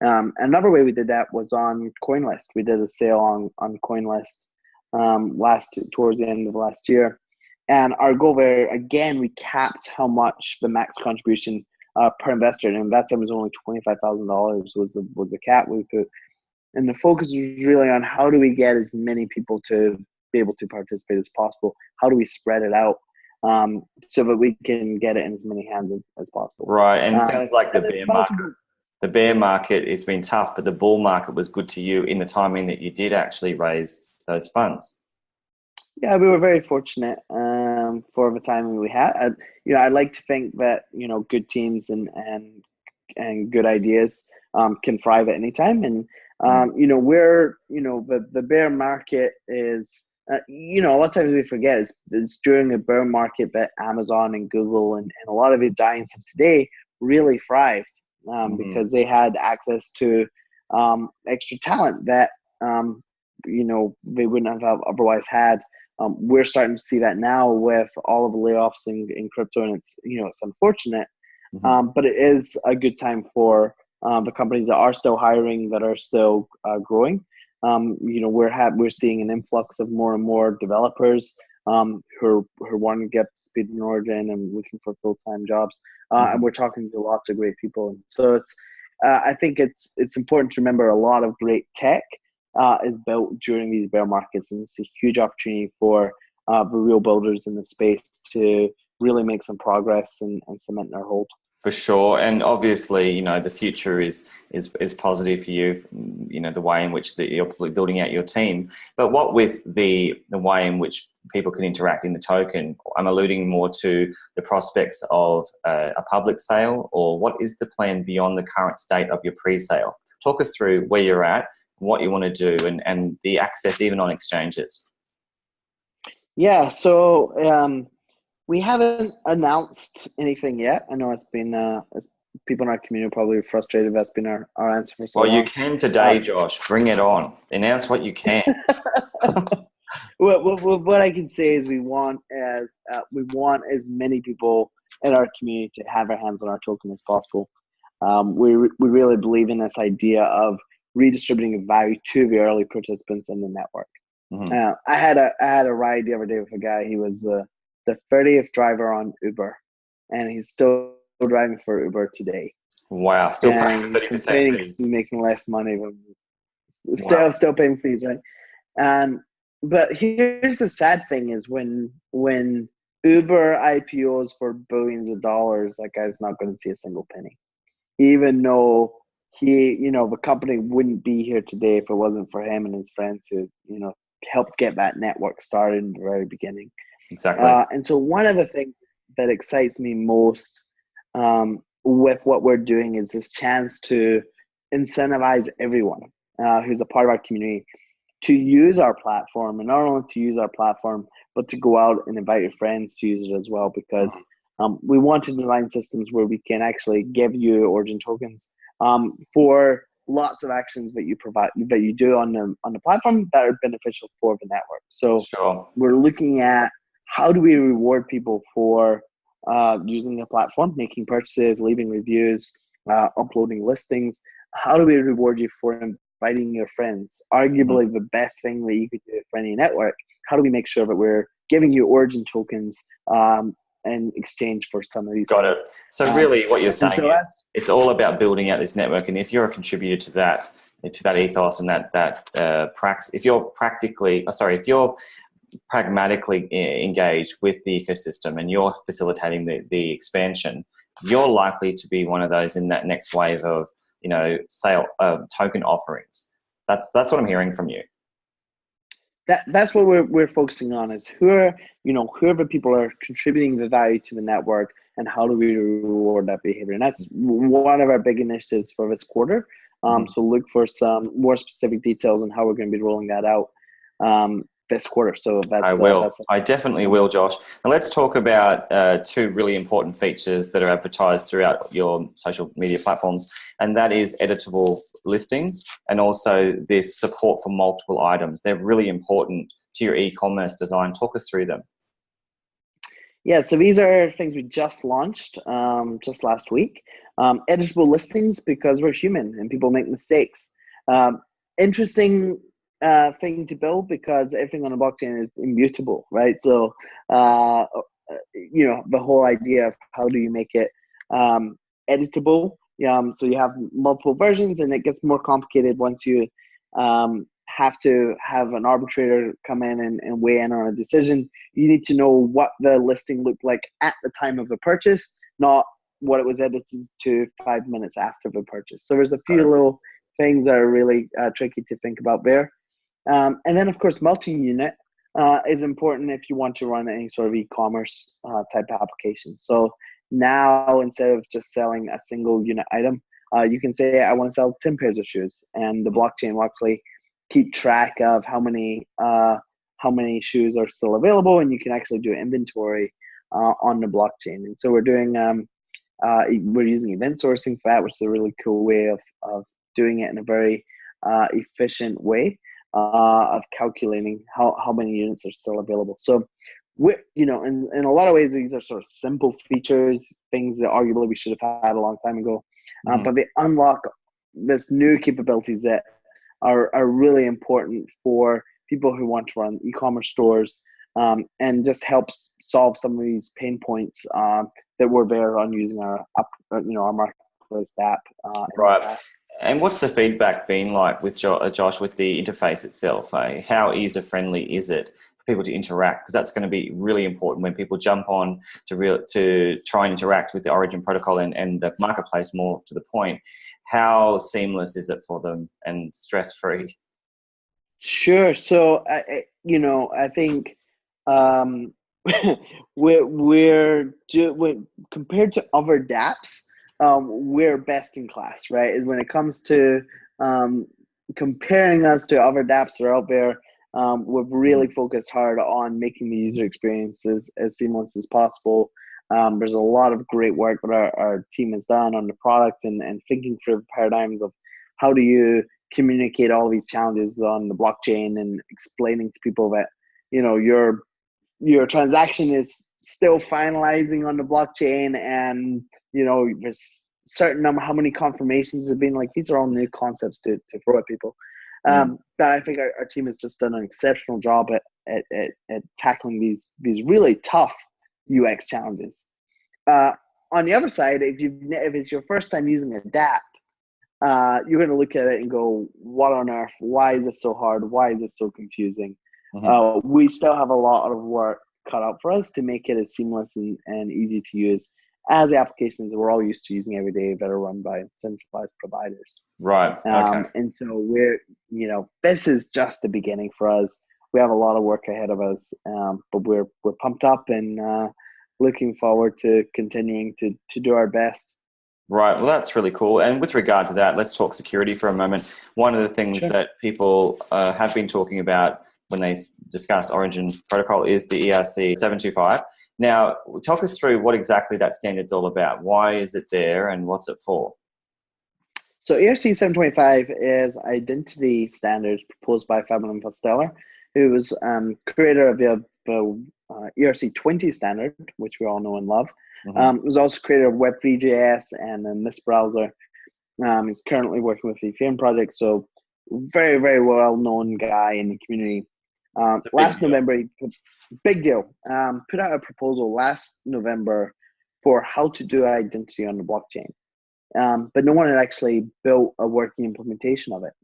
Another way we did that was on CoinList. We did a sale on CoinList towards the end of last year. And our goal there, again, we capped how much the max contribution per investor, and that time was only $25,000 was the cap we put. And the focus was really on how do we get as many people to be able to participate as possible? How do we spread it out so that we can get it in as many hands as possible? Right. And it sounds like the bear market has been tough, but the bull market was good to you in the timing that you did actually raise those funds. Yeah, we were very fortunate for the timing we had. I'd like to think that good teams and good ideas can thrive at any time. And the bear market is a lot of times we forget it's during a bear market that Amazon and Google and a lot of the giants of today really thrived because they had access to extra talent that they wouldn't have otherwise had. We're starting to see that now with all of the layoffs in crypto, and it's unfortunate, but it is a good time for the companies that are still hiring, that are still growing. We're seeing an influx of more and more developers who are wanting to get speed in origin and looking for full-time jobs, and we're talking to lots of great people. And so I think it's important to remember a lot of great tech is built during these bear markets, and it's a huge opportunity for the real builders in the space to really make some progress and cement their hold. For sure. And obviously, the future is positive for you, the way in which you're building out your team. But what with the way in which people can interact in the token, I'm alluding more to the prospects of a public sale, or what is the plan beyond the current state of your pre-sale? Talk us through where you're at, what you want to do, and the access even on exchanges. Yeah, so we haven't announced anything yet. I know it's been people in our community are probably frustrated. That's been our answer for so long. Well, you can today, Josh. Bring it on. Announce what you can. What I can say is we want as many people in our community to have their hands on our token as possible. We really believe in this idea of redistributing value to the early participants in the network. I had a ride the other day with a guy. He was the 30th driver on Uber, and he's still driving for Uber today. Wow, still paying 30% fees. Making less money, but still paying fees, right? But here's the sad thing: is when Uber IPOs for billions of dollars, that guy's not going to see a single penny, even though the company wouldn't be here today if it wasn't for him and his friends who, helped get that network started in the very beginning. Exactly. And so one of the things that excites me most with what we're doing is this chance to incentivize everyone who's a part of our community to use our platform, and not only to use our platform, but to go out and invite your friends to use it as well, because we want to design systems where we can actually give you origin tokens for lots of actions that you do on the platform that are beneficial for the network. So Sure. we're looking at how do we reward people for using the platform, making purchases, leaving reviews, uploading listings. How do we reward you for inviting your friends? Arguably the best thing that you could do for any network. How do we make sure that we're giving you origin tokens in exchange for some of these Got things? it. So really what you're saying so is it's all about building out this network. And if you're a contributor to that ethos and if you're pragmatically engaged with the ecosystem and you're facilitating the expansion, you're likely to be one of those in that next wave of, sale token offerings. That's what I'm hearing from you. That's what we're focusing on, is whoever people are contributing the value to the network, and how do we reward that behavior. And that's one of our big initiatives for this quarter. So look for some more specific details on how we're going to be rolling that out this quarter. So I definitely will, Josh. And let's talk about two really important features that are advertised throughout your social media platforms, and that is editable listings and also this support for multiple items. They're really important to your e-commerce design. Talk us through them. Yeah, so these are things we just launched just last week. Editable listings, because we're human and people make mistakes. Interesting thing to build, because everything on the blockchain is immutable, right? So, the whole idea of how do you make it editable. So you have multiple versions, and it gets more complicated once you have to have an arbitrator come in and weigh in on a decision. You need to know what the listing looked like at the time of the purchase, not what it was edited to 5 minutes after the purchase. So there's a few little things that are really tricky to think about there. And then, of course, multi-unit is important if you want to run any sort of e-commerce type application. So now, instead of just selling a single unit item, you can say, I want to sell 10 pairs of shoes. And the blockchain will actually keep track of how many shoes are still available, and you can actually do inventory on the blockchain. And so we're doing, we're using event sourcing for that, which is a really cool way of doing it in a very efficient way of calculating how many units are still available. So in a lot of ways, these are sort of simple features, things that arguably we should have had a long time ago, but they unlock this new capabilities that are really important for people who want to run e-commerce stores, and just helps solve some of these pain points that were there on using our marketplace app. Right. And what's the feedback been like with Josh, with the interface itself? How user-friendly is it for people to interact? Because that's going to be really important when people jump on to try and interact with the Origin protocol and the marketplace, more to the point. How seamless is it for them and stress-free? Sure. So, I think we're compared to other dApps, we're best in class, right? When it comes to comparing us to other dApps that are out there, we've really focused hard on making the user experiences as seamless as possible. There's a lot of great work that our team has done on the product and thinking through the paradigms of how do you communicate all these challenges on the blockchain, and explaining to people that, your transaction is still finalizing on the blockchain, and, there's certain number, how many confirmations have been, like, these are all new concepts to throw at people. But I think our team has just done an exceptional job at tackling these really tough UX challenges. On the other side, if it's your first time using a dApp, you're going to look at it and go, what on earth? Why is this so hard? Why is this so confusing? We still have a lot of work cut out for us to make it as seamless and easy to use as the applications that we're all used to using every day that are run by centralized providers. Right. Okay. And so we're, this is just the beginning for us. We have a lot of work ahead of us, but we're pumped up and looking forward to continuing to do our best. Right. Well, that's really cool. And with regard to that, let's talk security for a moment. One of the things Sure. that people have been talking about when they discuss Origin Protocol is the ERC 725. Now, talk us through what exactly that standard's all about. Why is it there and what's it for? So ERC 725 is identity standards proposed by Fabian Pasteller, who was creator of the ERC 20 standard, which we all know and love. He was also creator of Web3.js and then this browser. He's currently working with the Ethereum project, so very, very well-known guy in the community. Last November, big deal, put out a proposal last November for how to do identity on the blockchain. But no one had actually built a working implementation of it.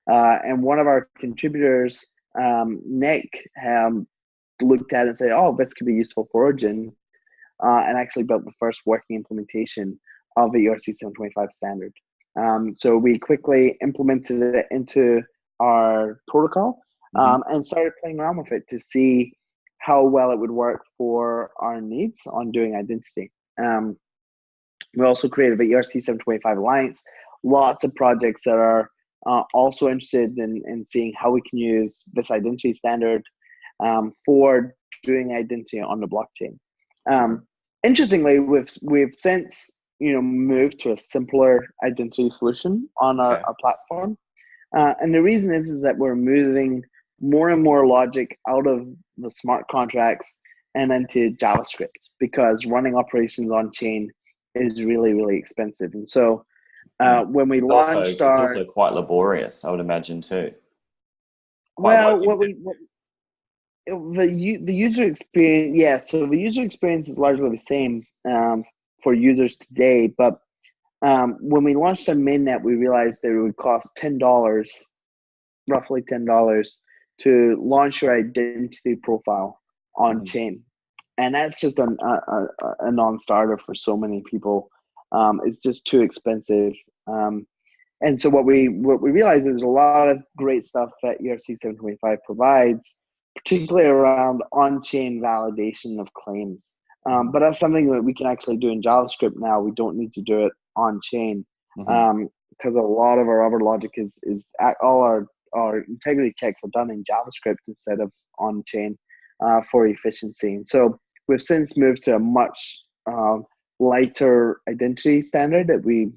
And one of our contributors, Nick, looked at it and said, oh, this could be useful for Origin, and actually built the first working implementation of the ERC 725 standard. So we quickly implemented it into our protocol and started playing around with it to see how well it would work for our needs on doing identity. We also created the ERC 725 Alliance, lots of projects that are also interested in seeing how we can use this identity standard for doing identity on the blockchain. Interestingly, we've since moved to a simpler identity solution on our platform, and the reason is that we're moving more and more logic out of the smart contracts and into JavaScript, because running operations on chain is really, really expensive. And so when we launched it's also quite laborious, I would imagine too. The user experience, so the user experience is largely the same for users today, but when we launched on mainnet, we realized that it would cost roughly $10 to launch your identity profile on chain. And that's just a non-starter for so many people. It's just too expensive. And so what we realize is a lot of great stuff that ERC 725 provides, particularly around on-chain validation of claims. But that's something that we can actually do in JavaScript now. We don't need to do it on-chain because a lot of our other logic is all our integrity checks are done in JavaScript instead of on-chain for efficiency. And so we've since moved to a much lighter identity standard that we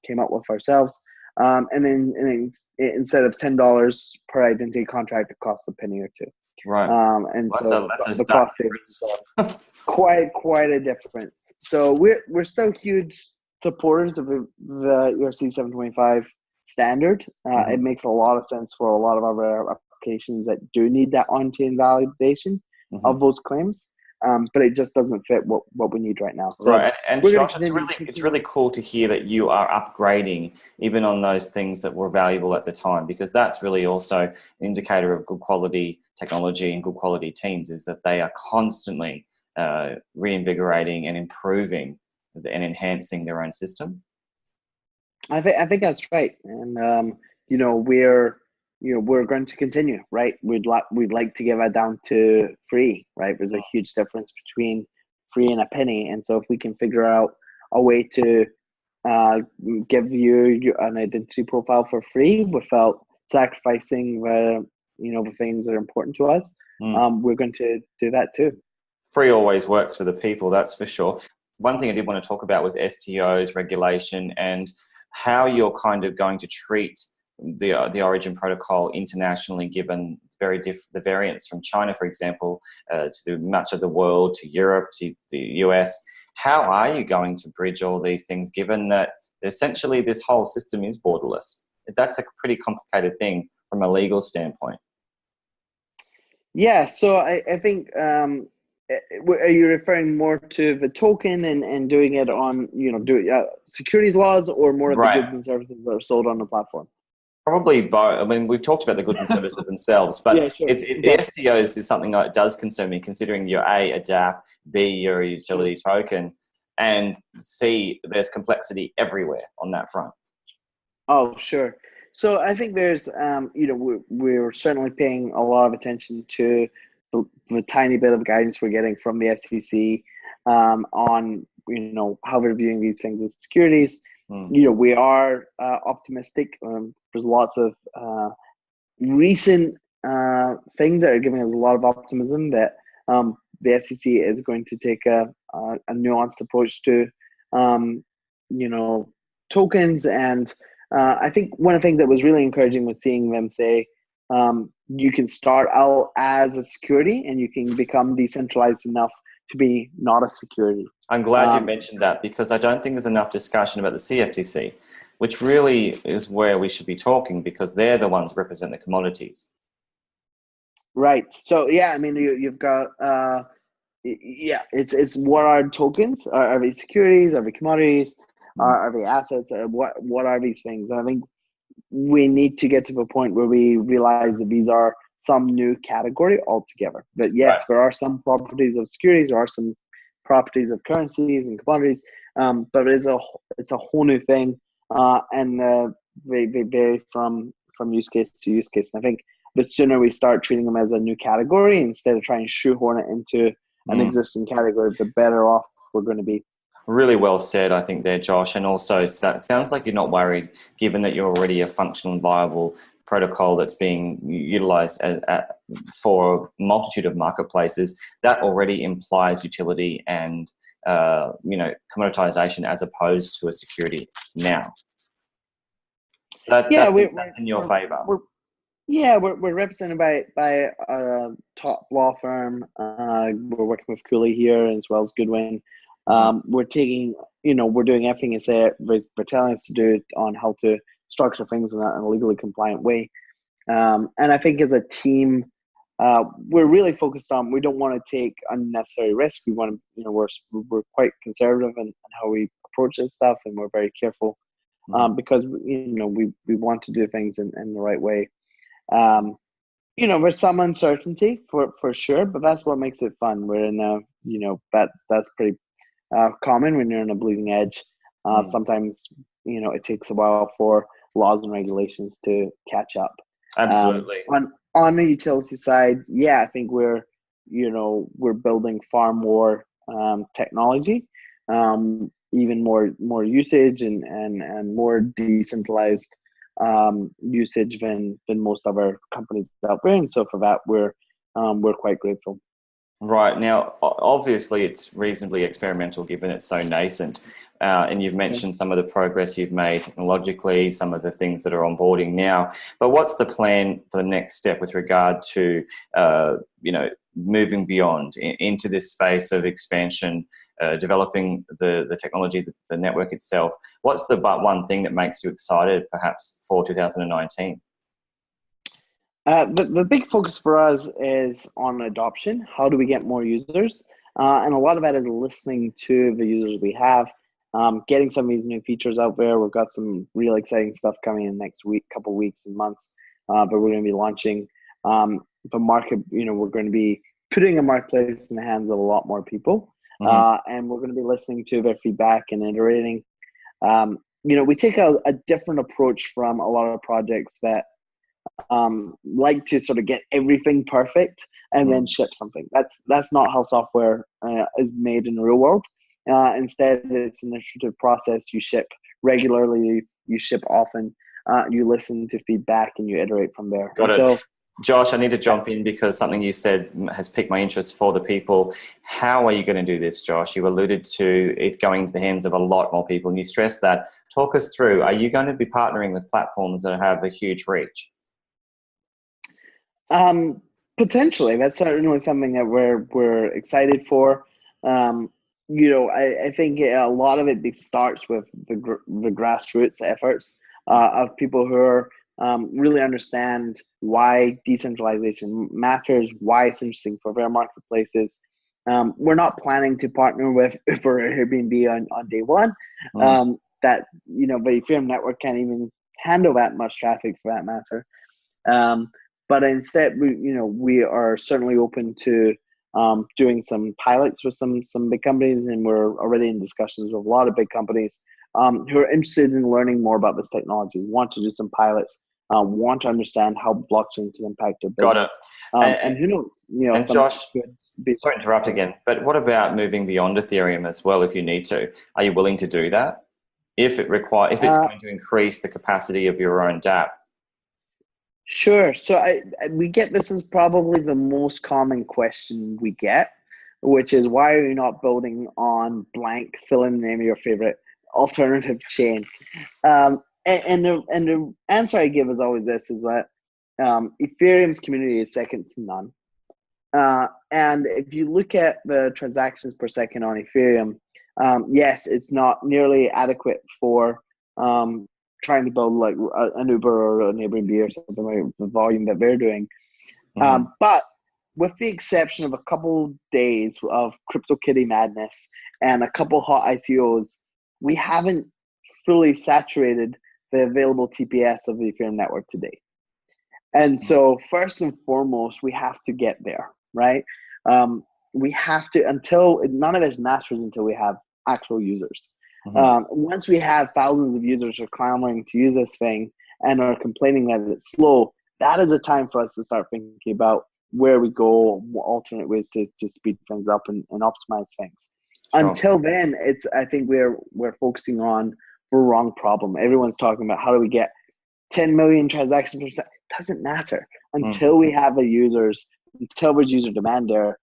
came up with ourselves. And then instead of $10 per identity contract, it costs a penny or two. Right. And so the cost savings are quite a difference. So we're still huge supporters of the ERC 725 standard. It makes a lot of sense for a lot of other applications that do need that on-chain validation of those claims. But it just doesn't fit what we need right now. So right, and Josh, it's really cool to hear that you are upgrading even on those things that were valuable at the time, because that's really also an indicator of good quality technology and good quality teams, is that they are constantly reinvigorating and improving and enhancing their own system. I think that's right, and we're going to continue, right? We'd like to give it down to free, right? There's a huge difference between free and a penny, and so if we can figure out a way to give you an identity profile for free without sacrificing the things that are important to us, we're going to do that too. Free always works for the people, that's for sure. One thing I did want to talk about was STOs, regulation, and how you're kind of going to treat the Origin protocol internationally, given the variants from China, for example, to much of the world, to Europe, to the US. How are you going to bridge all these things, given that essentially this whole system is borderless? That's a pretty complicated thing from a legal standpoint. Yeah, so I think, are you referring more to the token and doing it on, securities laws, or more of the goods and services that are sold on the platform? Probably both. I mean, we've talked about the goods and services themselves, but the STOs is something that does concern me, considering you're A, a DApp, B, you're a utility token, and C, there's complexity everywhere on that front. Oh, sure. So I think there's, we're certainly paying a lot of attention to the tiny bit of guidance we're getting from the SEC on, how we're viewing these things as securities. We are optimistic. There's lots of recent things that are giving us a lot of optimism that the SEC is going to take a nuanced approach to, tokens. And I think one of the things that was really encouraging was seeing them say you can start out as a security and you can become decentralized enough to be not a security. I'm glad you mentioned that, because I don't think there's enough discussion about the CFTC, which really is where we should be talking, because they're the ones who represent the commodities. Right. So yeah, I mean, you've got it's what are tokens? Are they securities? Are they commodities? Are they assets? What are these things? And I think we need to get to the point where we realize that these are some new category altogether. But yes, Right. there are some properties of securities, there are some properties of currencies and commodities, but it's a whole new thing, and they vary from use case to use case. And I think the sooner we start treating them as a new category instead of trying to shoehorn it into an existing category, the better off we're going to be. Really well said, I think, there, Josh. And also, it sounds like you're not worried, given that you're already a functional and viable protocol that's being utilized for a multitude of marketplaces. That already implies utility and commoditization as opposed to a security now. So that's in your favor. We're represented by a top law firm. We're working with Cooley here as well as Goodwin. We're taking, we're doing everything they're telling us to do on how to structure things in a legally compliant way. And I think as a team, we're really focused on, we don't want to take unnecessary risk. We want to, we're quite conservative in how we approach this stuff, and we're very careful because, we want to do things in the right way. There's some uncertainty for sure, but that's what makes it fun. We're in a, that's pretty common when you're on a bleeding edge. Sometimes, it takes a while for laws and regulations to catch up. Absolutely. On the utility side, I think we're building far more technology, even more usage and more decentralized usage than most other companies out there. And so for that, we're quite grateful. Right. Now, obviously, it's reasonably experimental given it's so nascent. And you've mentioned some of the progress you've made technologically, some of the things that are onboarding now. But what's the plan for the next step with regard to, moving beyond into this space of expansion, developing the technology, the network itself? What's the one thing that makes you excited, perhaps, for 2019? The big focus for us is on adoption. How do we get more users? And a lot of that is listening to the users we have, getting some of these new features out there. We've got some real exciting stuff coming in next week, couple weeks and months, but we're going to be launching the market. We're going to be putting a marketplace in the hands of a lot more people, and we're going to be listening to their feedback and iterating. We take a different approach from a lot of projects that like to sort of get everything perfect and then ship something. That's not how software is made in the real world. Instead, it's an iterative process. You ship regularly, you ship often, you listen to feedback, and you iterate from there. Got it. Josh, I need to jump in because something you said has piqued my interest for the people. How are you going to do this, Josh? You alluded to it going into the hands of a lot more people, and you stressed that. Talk us through. Are you going to be partnering with platforms that have a huge reach? Potentially, that's certainly something that we're excited for. I think a lot of it starts with the grassroots efforts of people who are really understand why decentralization matters, why it's interesting for their marketplaces. We're not planning to partner with Uber or Airbnb on day one. That the Ethereum network can't even handle that much traffic for that matter. But instead, we are certainly open to doing some pilots with some big companies, and we're already in discussions with a lot of big companies who are interested in learning more about this technology, want to do some pilots, want to understand how blockchain can impact their Got it. business. And who knows, And some Josh, could be. sorry to interrupt again, but what about moving beyond Ethereum as well if you need to? Are you willing to do that? If it's going to increase the capacity of your own dApp? Sure. So we get, this is probably the most common question we get, which is, why are you not building on blank, fill in the name of your favorite alternative chain? And the answer I give is always this, is that Ethereum's community is second to none. And if you look at the transactions per second on Ethereum, yes, it's not nearly adequate for trying to build like an Uber or an Airbnb or something like the volume that they're doing. But with the exception of a couple days of CryptoKitty madness and a couple hot ICOs, we haven't fully saturated the available TPS of the Ethereum network today. And so first and foremost, we have to get there, right? We have to, until none of this matters until we have actual users. Once we have thousands of users who are clamoring to use this thing and are complaining that it's slow, that is a time for us to start thinking about where we go, alternate ways to speed things up and optimize things. Sure. Until then, I think we're focusing on the wrong problem. Everyone's talking about how do we get 10 million transactions per second. Doesn't matter until we have the users, until there's user demand there.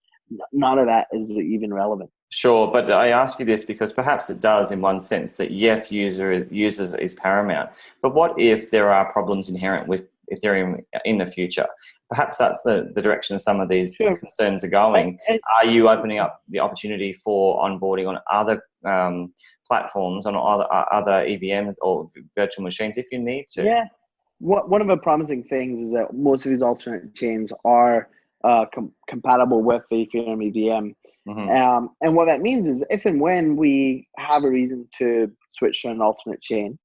None of that is even relevant. Sure, but I ask you this because perhaps it does in one sense that yes, users is paramount. But what if there are problems inherent with Ethereum in the future? Perhaps that's the direction of some of these concerns are going. Are you opening up the opportunity for onboarding on other platforms, on other EVMs or virtual machines if you need to? Yeah. One of the promising things is that most of these alternate chains are compatible with the Ethereum EVM. And what that means is if and when we have a reason to switch to an alternate chain,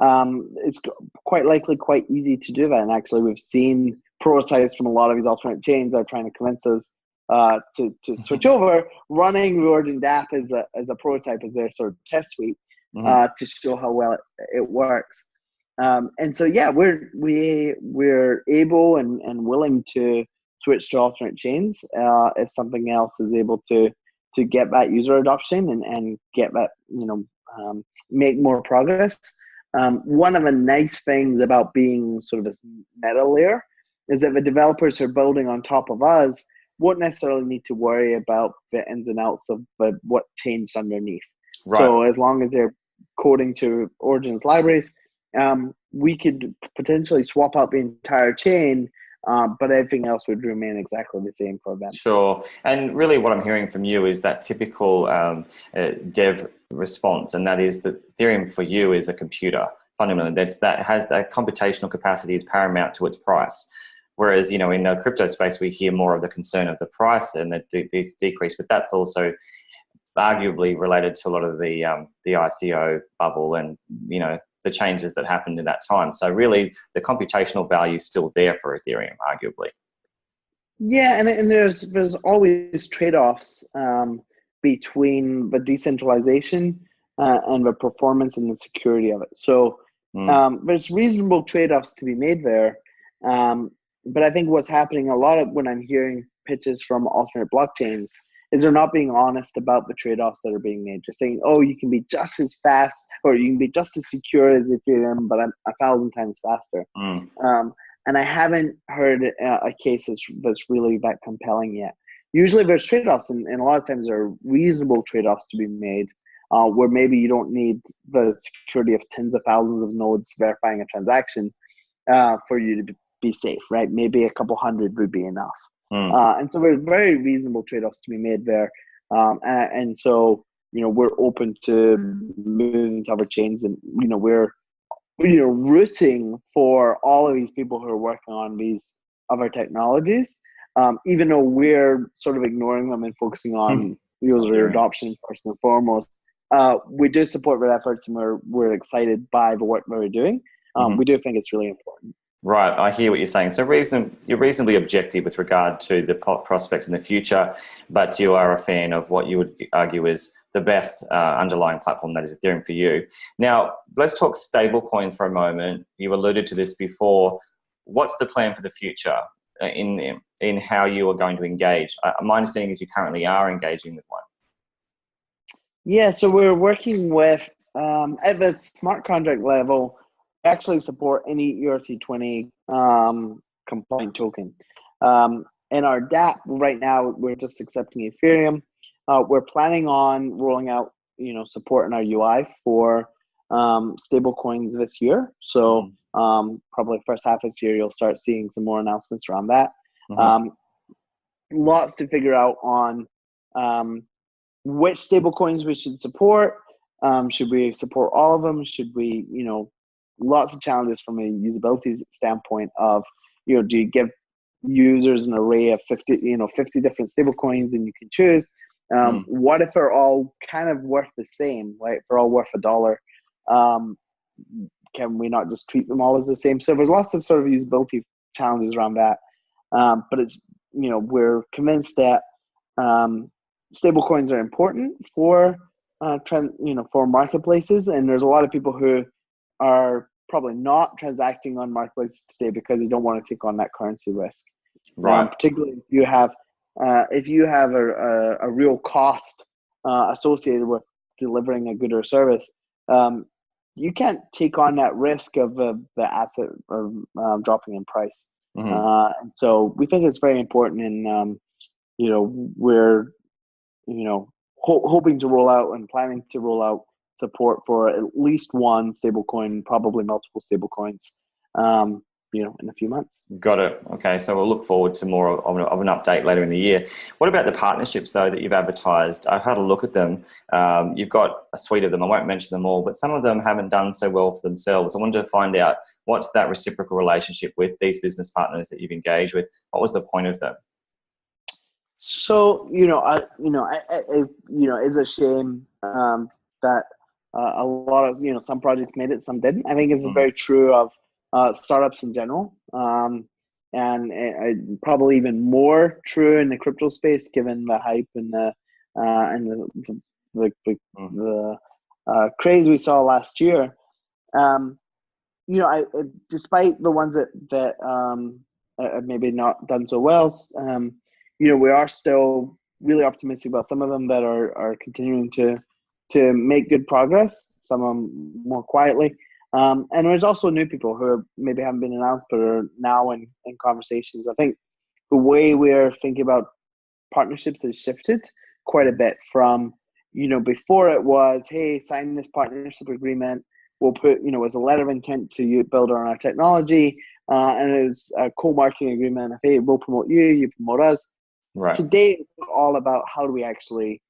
it's quite likely quite easy to do that. And actually, we've seen prototypes from a lot of these alternate chains that are trying to convince us to switch over, running the Origin dApp as a prototype, as their sort of test suite to show how well it works. And so, yeah, we're able and willing to switch to alternate chains if something else is able to get that user adoption and get that, make more progress. One of the nice things about being sort of this meta layer is that the developers who are building on top of us won't necessarily need to worry about the ins and outs of what changed underneath. Right. So as long as they're coding to Origin's libraries, we could potentially swap out the entire chain, but everything else would remain exactly the same for them. Sure. And really what I'm hearing from you is that typical dev response, and that is that Ethereum for you is a computer. Fundamentally, that has that computational capacity is paramount to its price. Whereas, in the crypto space, we hear more of the concern of the price and the decrease, but that's also arguably related to a lot of the ICO bubble and, the changes that happened in that time. So really the computational value is still there for Ethereum, arguably. Yeah, and there's always trade-offs between the decentralization and the performance and the security of it. So there's reasonable trade-offs to be made there. But I think what's happening a lot of when I'm hearing pitches from alternate blockchains is they're not being honest about the trade-offs that are being made. They're saying, oh, you can be just as fast or you can be just as secure as Ethereum, but I'm 1,000 times faster. And I haven't heard a case that's really that compelling yet. Usually there's trade-offs, and a lot of times there are reasonable trade-offs to be made where maybe you don't need the security of tens of thousands of nodes verifying a transaction for you to be safe, right? Maybe a couple hundred would be enough. And so there's very reasonable trade-offs to be made there. And so, we're open to moving to other chains, and, we're rooting for all of these people who are working on these other technologies, even though we're sort of ignoring them and focusing on user adoption first and foremost. We do support their efforts, and we're excited by the work that we're doing. We do think it's really important. Right, I hear what you're saying. So you're reasonably objective with regard to the prospects in the future, but you are a fan of what you would argue is the best underlying platform, that is Ethereum for you. Now, let's talk stablecoin for a moment. You alluded to this before. What's the plan for the future in how you are going to engage? My understanding is you currently are engaging with one. Yeah, so we're working with, at the smart contract level, actually support any ERC20 compliant token. In our DApp right now, we're just accepting Ethereum. We're planning on rolling out, support in our UI for stable coins this year. So probably first half of this year, you'll start seeing some more announcements around that. Lots to figure out on which stable coins we should support. Should we support all of them? Should we, lots of challenges from a usability standpoint of, do you give users an array of 50 different stable coins and you can choose? What if they're all kind of worth the same, right? If they're all worth $1, can we not just treat them all as the same? So there's lots of sort of usability challenges around that. But it's, we're convinced that stable coins are important for for marketplaces, and there's a lot of people who are probably not transacting on marketplaces today because they don't want to take on that currency risk. Right. Particularly if you have a real cost associated with delivering a good or service, you can't take on that risk of the asset dropping in price. And so we think it's very important, and we're hoping to roll out and planning to roll out support for at least one stablecoin, probably multiple stablecoins, in a few months. Got it. Okay, so we'll look forward to more of an update later in the year. What about the partnerships, though, that you've advertised? I've had a look at them. You've got a suite of them. I won't mention them all, but some of them haven't done so well for themselves. I wanted to find out, what's that reciprocal relationship with these business partners that you've engaged with? What was the point of them? So, it's a shame that a lot of, some projects made it, some didn't. I think it's very true of startups in general, and probably even more true in the crypto space, given the hype and the craze we saw last year. Despite the ones that maybe not done so well, we are still really optimistic about some of them that are continuing to make good progress, some of them more quietly. And there's also new people who maybe haven't been announced but are now in conversations. I think the way we're thinking about partnerships has shifted quite a bit from, before it was, hey, sign this partnership agreement. We'll put, it was a letter of intent to build on our technology, and it was a co-marketing agreement of, hey, we'll promote you, you promote us. Right. Today, it's all about how do we actually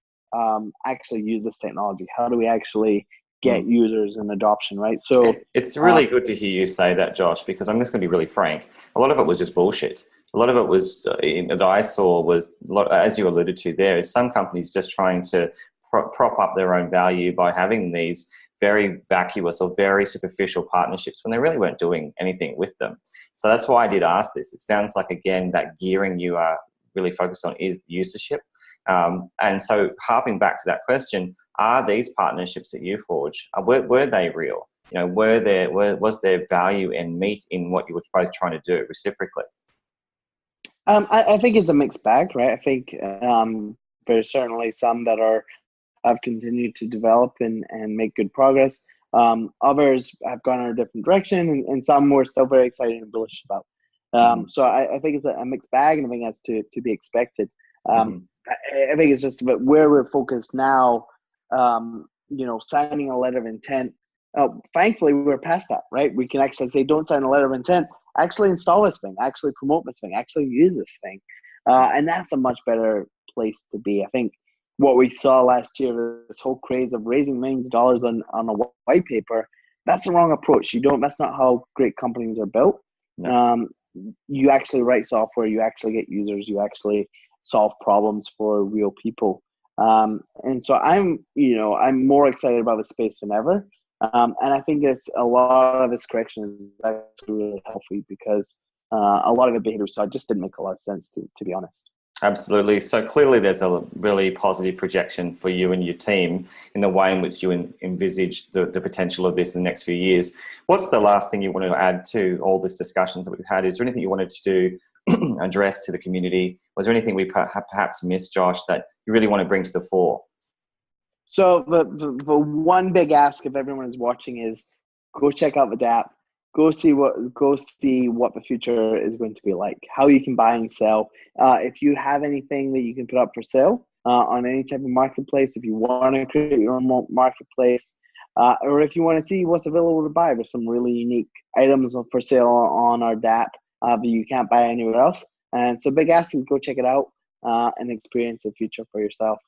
use this technology? How do we actually get users and adoption, right? So it's really good to hear you say that, Josh, because I'm just going to be really frank. A lot of it was just bullshit. A lot of it was that I saw was, as you alluded to there, is some companies just trying to prop up their own value by having these very vacuous or very superficial partnerships when they really weren't doing anything with them. So that's why I did ask this. It sounds like, again, that gearing you are really focused on is usership. And so harping back to that question, are these partnerships that you forged, were they real? Was there value and meat in what you were both trying to do reciprocally? I think it's a mixed bag, right? I think there's certainly some that have continued to develop and make good progress. Others have gone in a different direction, and some we're still very excited and bullish about. So I think it's a mixed bag, and I think that's to be expected. I think it's just about where we're focused now. Signing a letter of intent. Thankfully, we're past that, right? We can actually say, don't sign a letter of intent. Actually install this thing. Actually promote this thing. Actually use this thing. And that's a much better place to be. I think what we saw last year, this whole craze of raising millions of dollars on a white paper, that's the wrong approach. That's not how great companies are built. No. You actually write software. You actually get users. You actually solve problems for real people. And so I'm more excited about the space than ever. And I think it's a lot of this correction is actually really healthy because a lot of the behavior so it just didn't make a lot of sense to be honest. Absolutely. So clearly there's a really positive projection for you and your team in the way in which you envisage the potential of this in the next few years. What's the last thing you want to add to all these discussions that we've had? Is there anything you wanted to do, address to the community? Was there anything we perhaps missed, Josh, that you really want to bring to the fore? So the one big ask if everyone is watching is go check out the DApp. Go see what the future is going to be like. How you can buy and sell. If you have anything that you can put up for sale on any type of marketplace, if you want to create your own marketplace, or if you want to see what's available to buy, there's some really unique items for sale on our DApp that you can't buy anywhere else. And so big ask is go check it out and experience the future for yourself.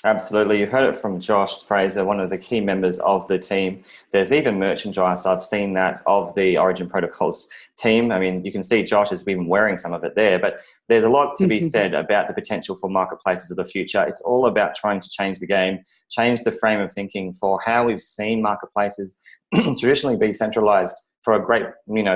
Absolutely. You've heard it from Josh Fraser, one of the key members of the team. There's even merchandise, I've seen that, of the Origin Protocols team. I mean, you can see Josh has been wearing some of it there, but there's a lot to be said about the potential for marketplaces of the future. It's all about trying to change the game, change the frame of thinking for how we've seen marketplaces traditionally be centralized for a great,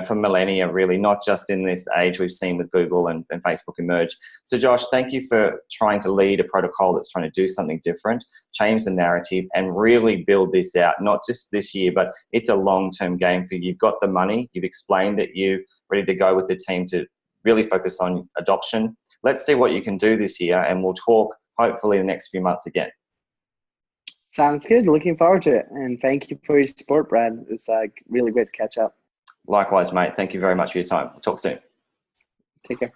for millennia, really, not just in this age we've seen with Google and Facebook emerge. So Josh, thank you for trying to lead a protocol that's trying to do something different, change the narrative and really build this out, not just this year, but it's a long-term game for you. You've got the money, you've explained that you're ready to go with the team to really focus on adoption. Let's see what you can do this year and we'll talk hopefully the next few months again. Sounds good. Looking forward to it. And thank you for your support, Brad. It's really great to catch up. Likewise, mate. Thank you very much for your time. We'll talk soon. Take care.